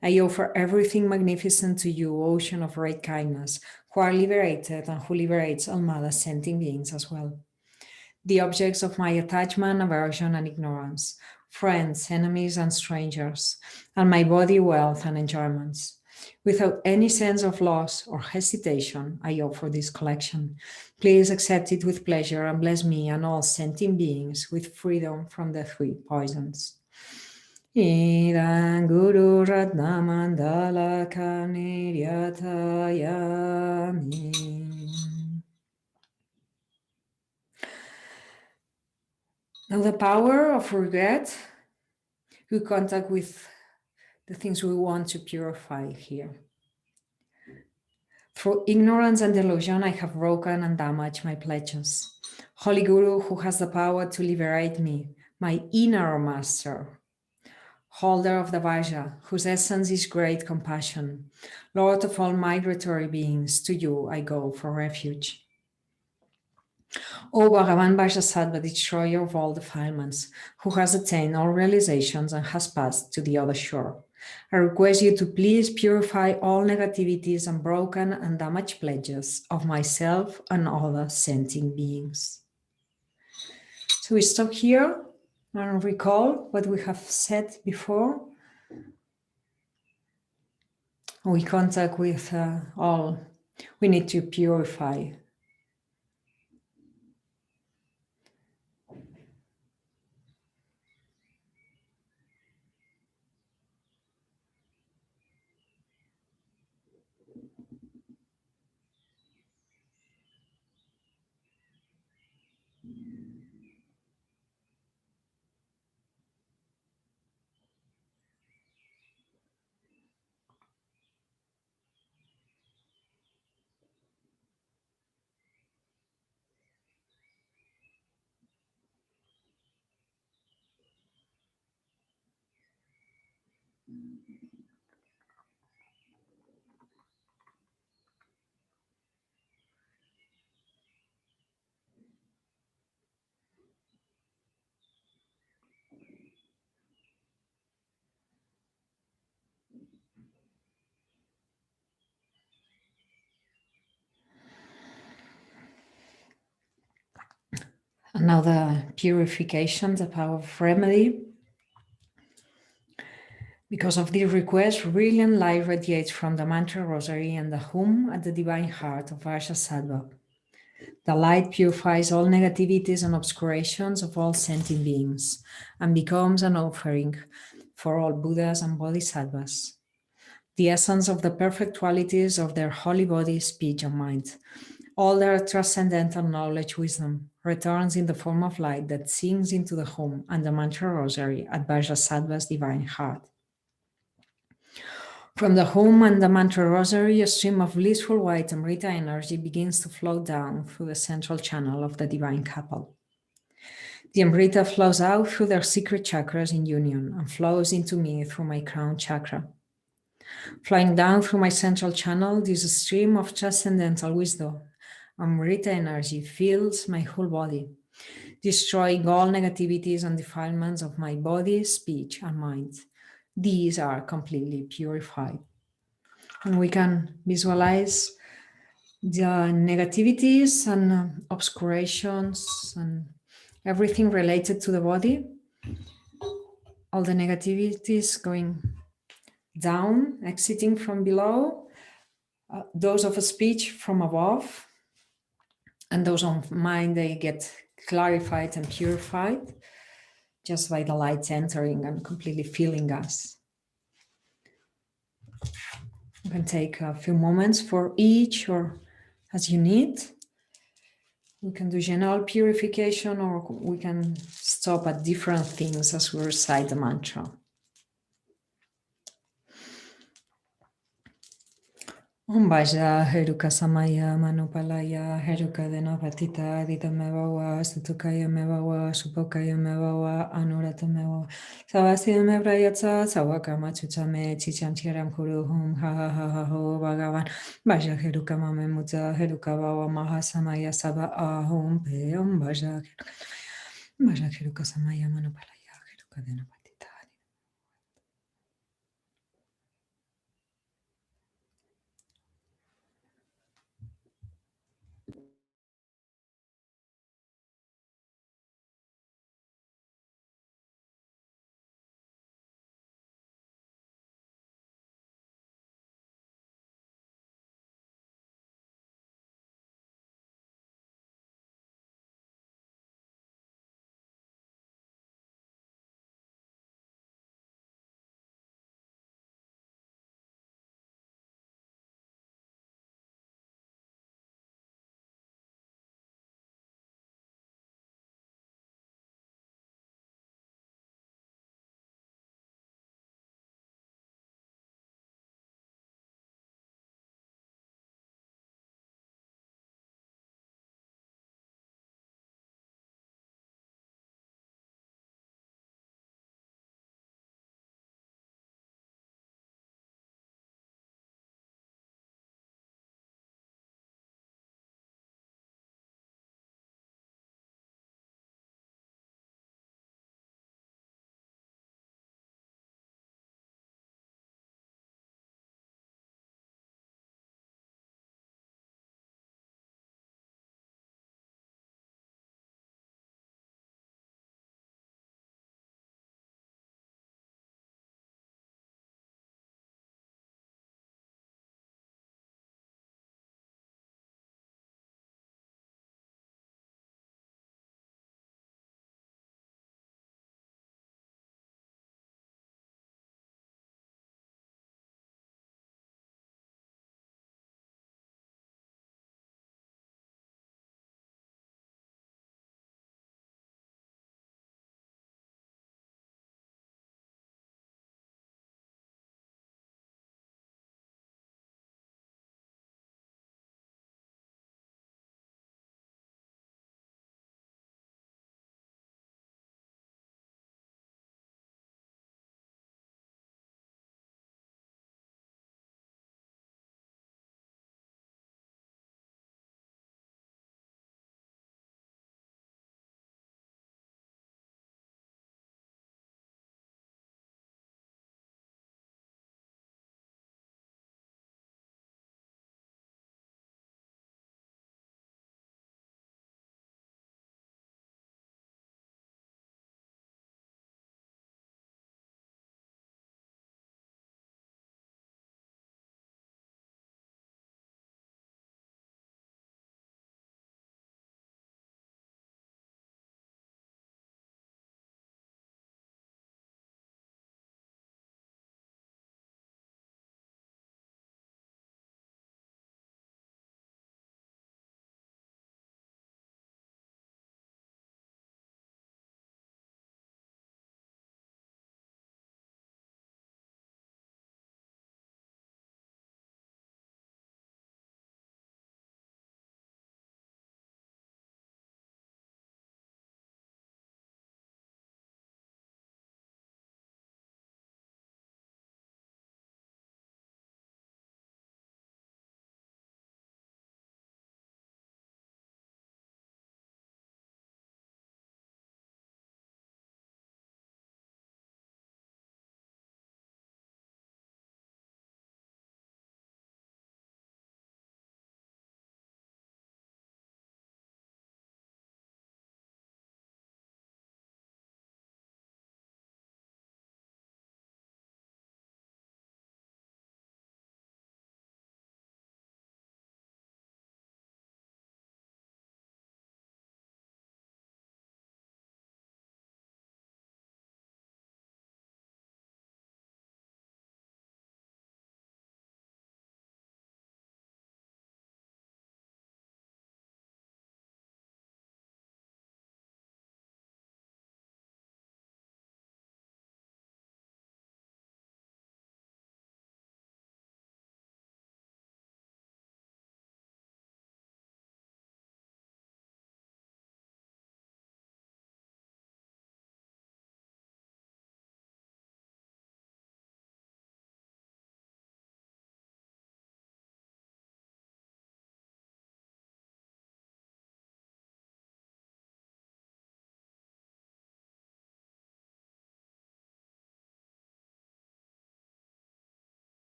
I offer everything magnificent to you, ocean of great kindness, who are liberated and who liberates all mother sentient beings as well. The objects of my attachment, aversion, and ignorance, friends, enemies, and strangers, and my body, wealth, and enjoyments. Without any sense of loss or hesitation, I offer this collection. Please accept it with pleasure and bless me and all sentient beings with freedom from the 3 poisons. Idang Guru Ratna Mandala Karniryatayami. Now the power of regret, we contact with the things we want to purify here. Through ignorance and delusion, I have broken and damaged my pledges. Holy Guru, who has the power to liberate me, my inner master, holder of the Vajra, whose essence is great compassion, Lord of all migratory beings, to you I go for refuge. O Bhagavan Vajrasattva, destroyer of all defilements, who has attained all realizations and has passed to the other shore, I request you to please purify all negativities and broken and damaged pledges of myself and other sentient beings. So we stop here and recall what we have said before. We contact with all we need to purify. And now the purification, the power of remedy. Because of this request, brilliant light radiates from the mantra rosary and the hum at the divine heart of Vajrasattva. The light purifies all negativities and obscurations of all sentient beings and becomes an offering for all Buddhas and Bodhisattvas. The essence of the perfect qualities of their holy body, speech, and mind, all their transcendental knowledge, wisdom, returns in the form of light that sinks into the home and the mantra rosary at Vajrasattva's divine heart. From the home and the mantra rosary, a stream of blissful white Amrita energy begins to flow down through the central channel of the divine couple. The Amrita flows out through their secret chakras in union and flows into me through my crown chakra. Flowing down through my central channel, this stream of transcendental wisdom, Amrita energy, fills my whole body, destroying all negativities and defilements of my body, speech, and mind. These are completely purified. And we can visualize the negativities and obscurations and everything related to the body, all the negativities going down, exiting from below, those of a speech from above, and those of mind, they get clarified and purified just by the light entering and completely filling us. You can take a few moments for each or as you need. We can do general purification or we can stop at different things as we recite the mantra. Om Vajra Heruka Samaya Manupalaya Heruka Denapatita Ditamevawa Sutukaya Mevawa Supokaya Mevawa Anurata Mevawa Savasya Mevrayatsa Sawakama Chuchame Chicham Chiram Kuru Hum Ha Ha Ha Ha Ho Bhagavan Vajra Heruka Mame Mutsa Heruka Vawa Mahasamaya Saba Ahum Pe Om Vajra Heruka Samaya Manupalaya Heruka Denapatita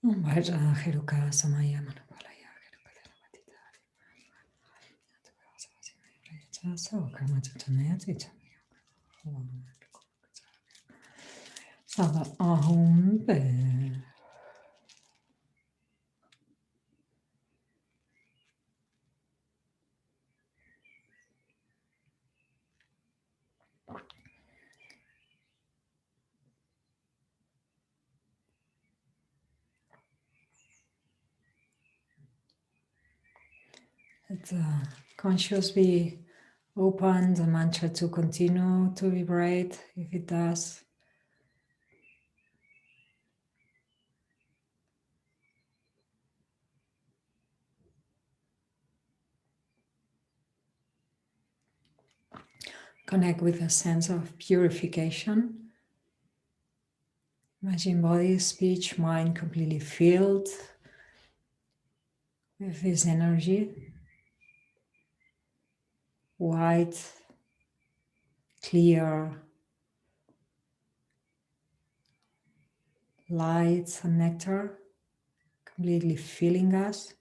Vajra Heruka Samaya Manupalaya Heruka So Karma Tatanayati Sava Ahum Be. Let conscious be open, the mantra to continue to vibrate if it does. Connect with a sense of purification. Imagine body, speech, mind completely filled with this energy. White, clear, light and nectar, completely filling us.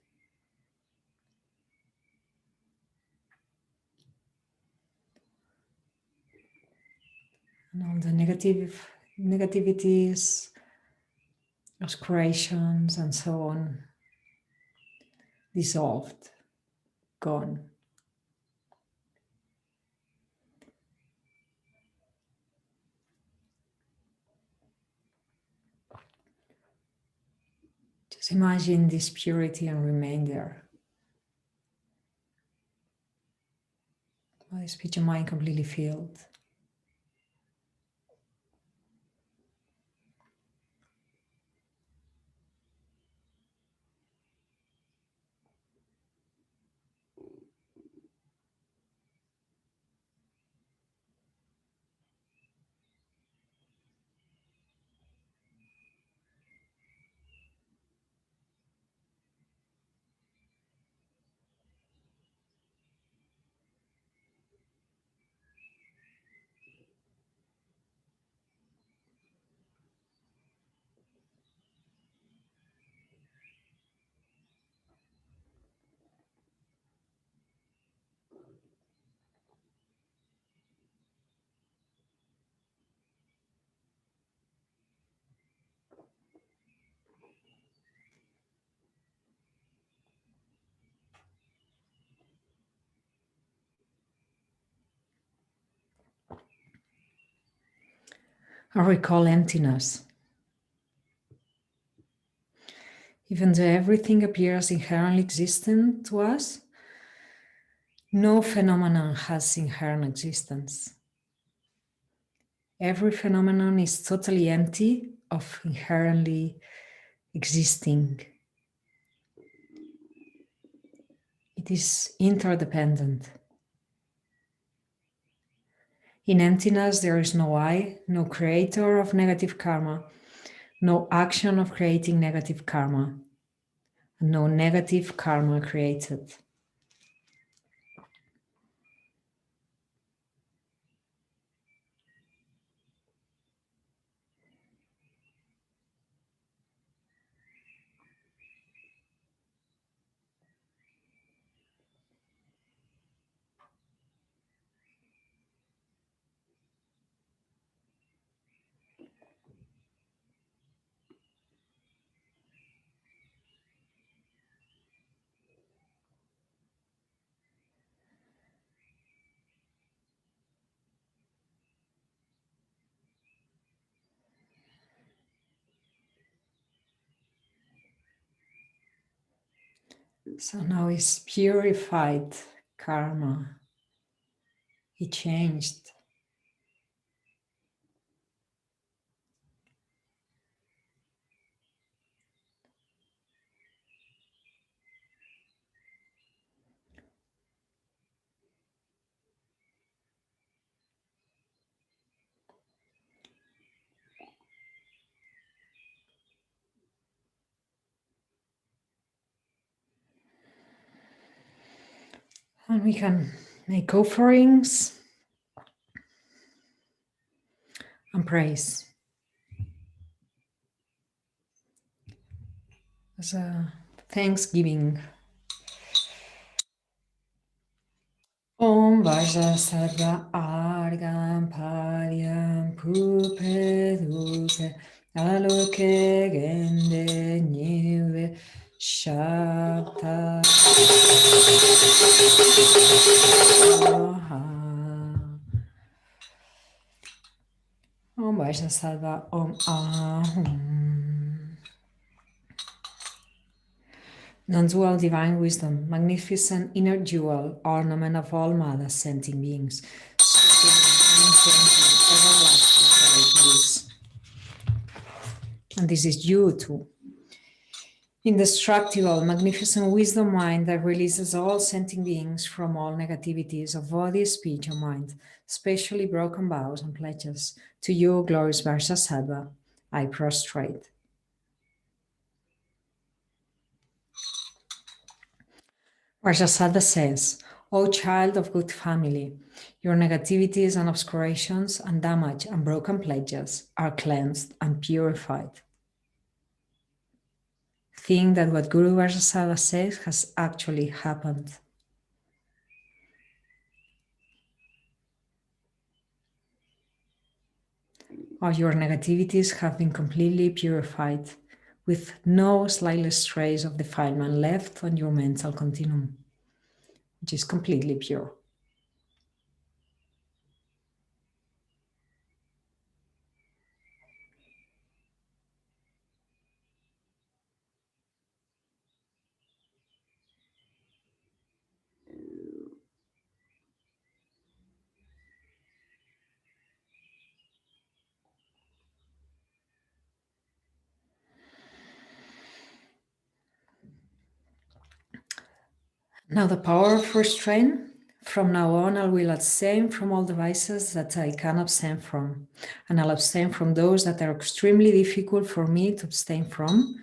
And all the negativities, aspirations, and so on, dissolved, gone. Just imagine this purity and remain there. Body, speech, and mind completely filled. I recall emptiness. Even though everything appears inherently existent to us, no phenomenon has inherent existence. Every phenomenon is totally empty of inherently existing. It is interdependent. In emptiness, there is no I, no creator of negative karma, no action of creating negative karma, and no negative karma created. So now it's purified karma. It changed. And we can make offerings and praise. as a thanksgiving. Om Vajrasattva Argam Paryam Pupeduke Aloke Gende Nive Shabta Om Vajrasattva Om Ahum. Non-dual divine wisdom, magnificent inner jewel, ornament of all mother sentient beings, everlasting, and this is you too. Indestructible, magnificent wisdom mind that releases all sentient beings from all negativities of body, speech, or mind, especially broken vows and pledges. To you, glorious Vajrasattva, I prostrate. Vajrasattva says, O child of good family, your negativities and obscurations and damage and broken pledges are cleansed and purified. Think that what Guru Vajrasattva says has actually happened. All your negativities have been completely purified, with no slightest trace of defilement left on your mental continuum, which is completely pure. Now the power of restraint. From now on, I will abstain from all devices that I can abstain from, and I'll abstain from those that are extremely difficult for me to abstain from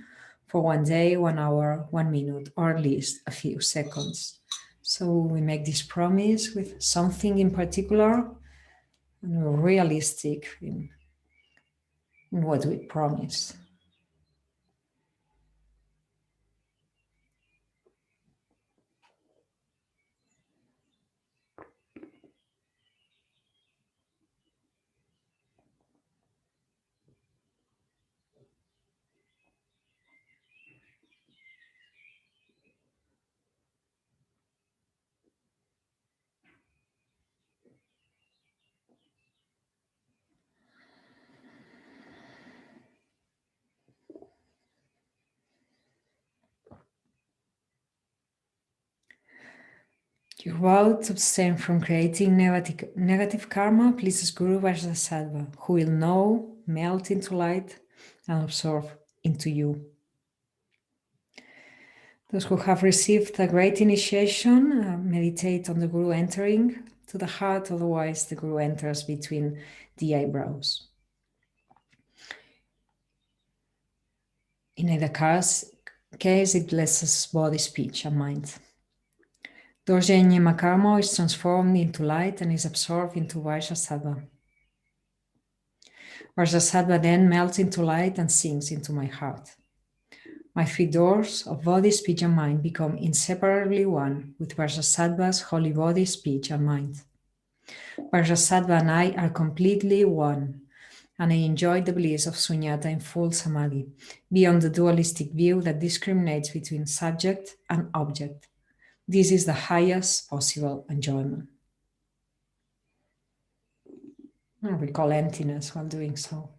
for 1 day, 1 hour, 1 minute, or at least a few seconds. So we make this promise with something in particular, and we're realistic in what we promise. You vow to abstain from creating negative karma, pleases Guru Vajrasattva, who will know, melt into light, and absorb into you. Those who have received a great initiation, meditate on the Guru entering to the heart, otherwise the Guru enters between the eyebrows. In either case, it blesses body, speech, and mind. Dorje Nyema karma is transformed into light and is absorbed into Vajrasattva. Vajrasattva then melts into light and sinks into my heart. My 3 doors of body, speech, and mind become inseparably one with Vajrasattva's holy body, speech, and mind. Vajrasattva and I are completely one, and I enjoy the bliss of sunyata in full samadhi, beyond the dualistic view that discriminates between subject and object. This is the highest possible enjoyment. I recall emptiness while doing so.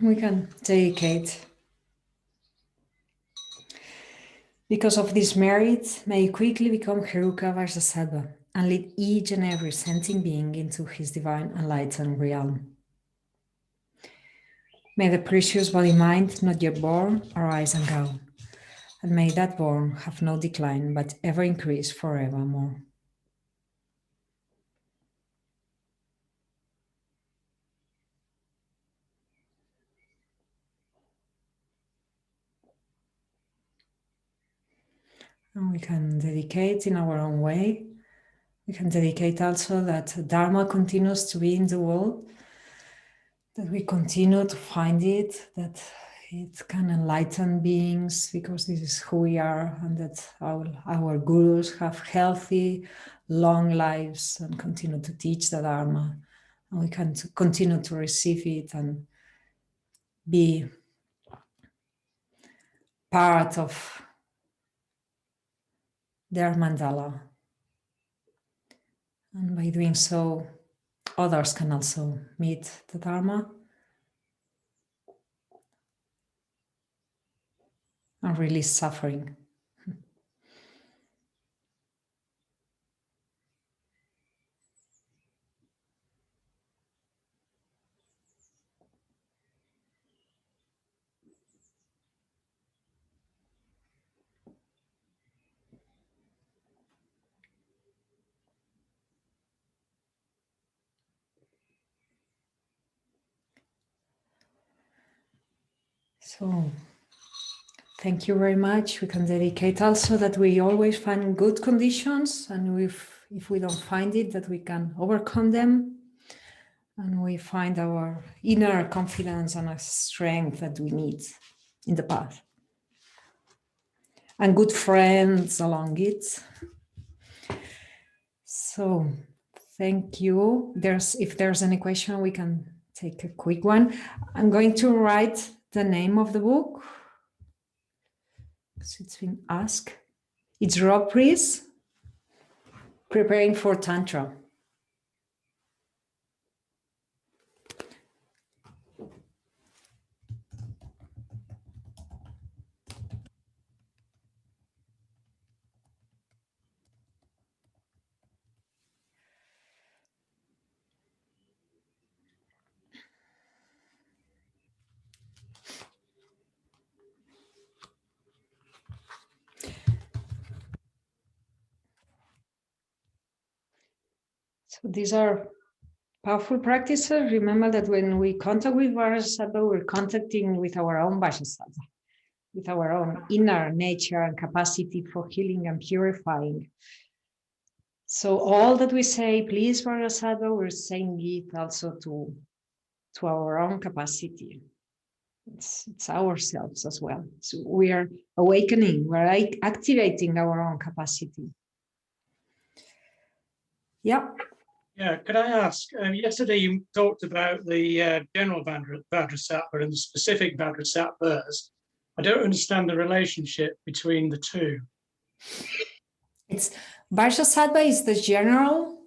We can dedicate. Because of this merit, may you quickly become Heruka Vajrasattva and lead each and every sentient being into his divine enlightened realm. May the precious body-mind not yet born arise and go, and may that born have no decline but ever increase forevermore. And we can dedicate in our own way. We can dedicate also that Dharma continues to be in the world, that we continue to find it, that it can enlighten beings because this is who we are, and that our gurus have healthy, long lives and continue to teach the Dharma. And we can continue to receive it and be part of their mandala. And by doing so, others can also meet the Dharma and release suffering. So, thank you very much. We can dedicate also that we always find good conditions, and if we don't find it, that we can overcome them, and we find our inner confidence and a strength that we need in the path. And good friends along it. So, thank you. If there's any question, we can take a quick one. I'm going to write the name of the book, because it's been asked. It's Rob Rees, Preparing for Tantra. So these are powerful practices. Remember that when we contact with Vajrasattva, we're contacting with our own Vajrasattva, with our own inner nature and capacity for healing and purifying. So all that we say, please Vajrasattva, we're saying it also to our own capacity. It's ourselves as well. So we are awakening, we're activating our own capacity. Yeah.
Yeah, could I ask, yesterday you talked about the general Vajrasattva and the specific Vajrasattvas. I don't understand the relationship between the two.
It's Vajrasattva is the general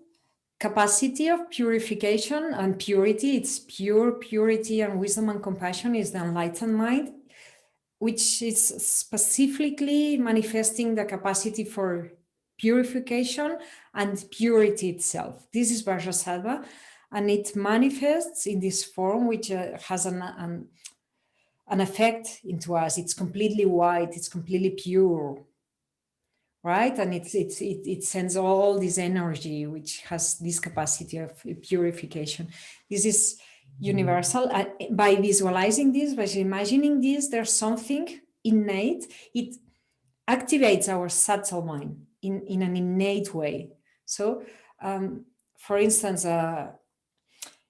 capacity of purification and purity. It's pure purity, and wisdom and compassion is the enlightened mind, which is specifically manifesting the capacity for purification and purity itself. This is Vajrasattva, and it manifests in this form, which has an effect into us. It's completely white, it's completely pure, right? And it sends all this energy, which has this capacity of purification. This is universal. By visualizing this, by imagining this, there's something innate. It activates our subtle mind in an innate way. So, for instance,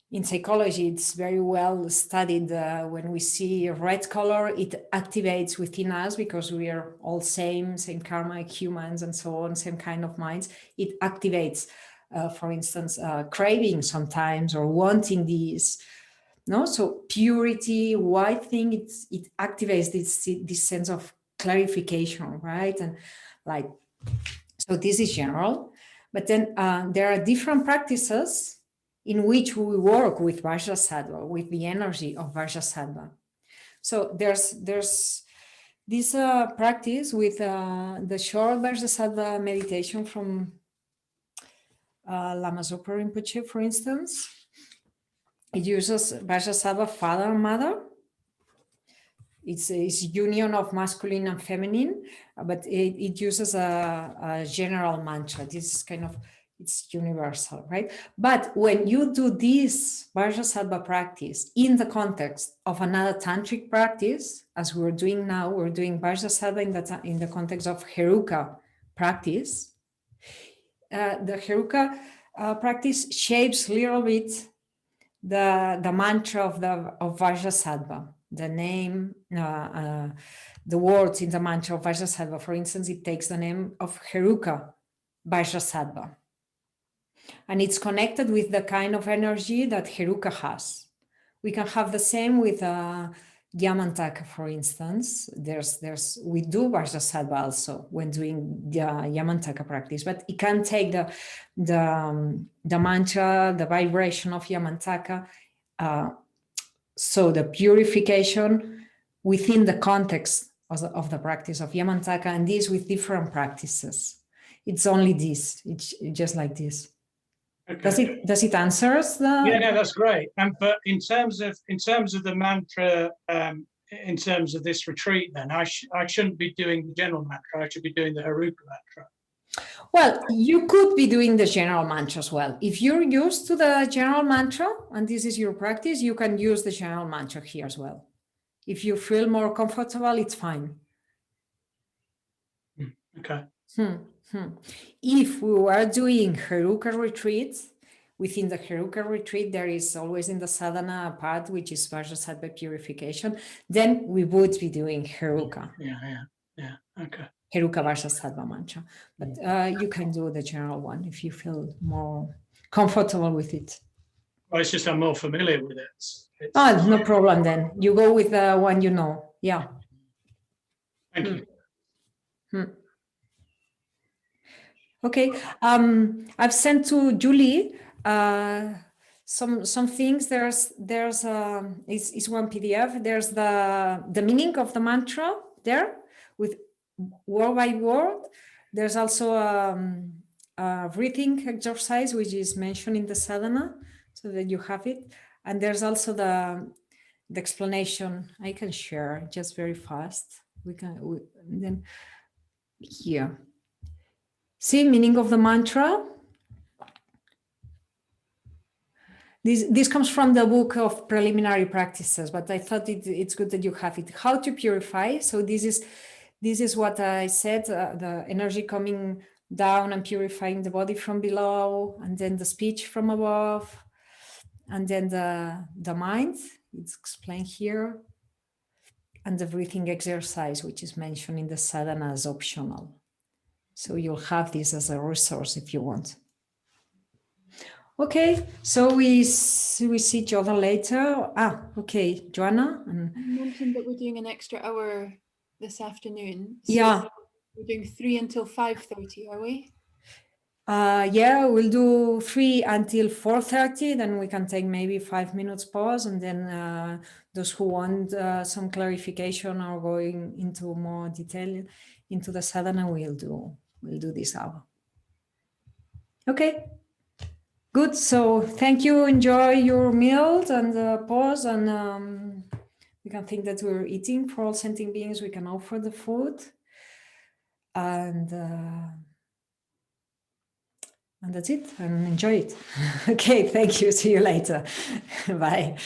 in psychology, it's very well studied. When we see a red color, it activates within us, because we are all same karma, humans, and so on, same kind of minds. It activates, for instance, craving sometimes, or wanting this. No, so purity, white thing, it activates this sense of clarification, right? And like, so this is general, but then there are different practices in which we work with Vajrasattva, with the energy of Vajrasattva. So there's this practice with the short Vajrasattva meditation from Lama Rinpoche, for instance. It uses Vajrasattva, father and mother. It's union of masculine and feminine, but it uses a general mantra. This is kind of, it's universal, right? But when you do this Vajrasattva practice in the context of another tantric practice, as we're doing now, we're doing Vajrasattva in the context of Heruka practice. The Heruka practice shapes a little bit the mantra of Vajrasattva, the name, the words in the mantra of Vajrasattva. For instance, it takes the name of Heruka Vajrasattva. And it's connected with the kind of energy that Heruka has. We can have the same with Yamantaka, for instance. We do Vajrasattva also when doing the Yamantaka practice, but it can take the mantra, the vibration of Yamantaka, so the purification within the context of the practice of Yamantaka, and this with different practices. It's only this. It's just like this. Okay. Does it answer the?
Yeah, no, that's great. But in terms of the mantra, in terms of this retreat, then I shouldn't be doing the general mantra. I should be doing the Heruka mantra.
Well, you could be doing the general mantra as well. If you're used to the general mantra and this is your practice, you can use the general mantra here as well. If you feel more comfortable, it's fine.
Okay.
If we were doing Heruka retreats, within the Heruka retreat, there is always in the sadhana part, which is Vajrasattva purification, then we would be doing Heruka.
Yeah. Okay.
Heruka Vajrasattva mantra. But you can do the general one if you feel more comfortable with it.
Well, it's just I'm more familiar with it.
No problem then. You go with the one you know. Yeah.
Thank you.
Okay. I've sent to Julie some things. There's it's one PDF. There's the meaning of the mantra there with word by word. There's also a breathing exercise which is mentioned in the sadhana, so that you have it. And there's also the explanation. I can share just very fast. Then here. See, meaning of the mantra. This comes from the book of preliminary practices, but I thought it's good that you have it. How to purify. So this is what I said, the energy coming down and purifying the body from below, and then the speech from above, and then the mind, it's explained here, and the breathing exercise, which is mentioned in the sadhana as optional. So you'll have this as a resource if you want. Okay, so we see each other later. Okay, Joanna.
You mentioned that we're doing an extra hour this afternoon. So
yeah.
We're doing 3 until 5:30, are we?
Yeah, we'll do 3 until 4:30. Then we can take maybe 5 minutes pause, and then those who want some clarification or going into more detail into the sadhana, we'll do this hour. Okay. Good. So thank you. Enjoy your meals and pause. And we can think that we're eating. For all sentient beings, we can offer the food. And that's it. And enjoy it. Okay. Thank you. See you later. Bye.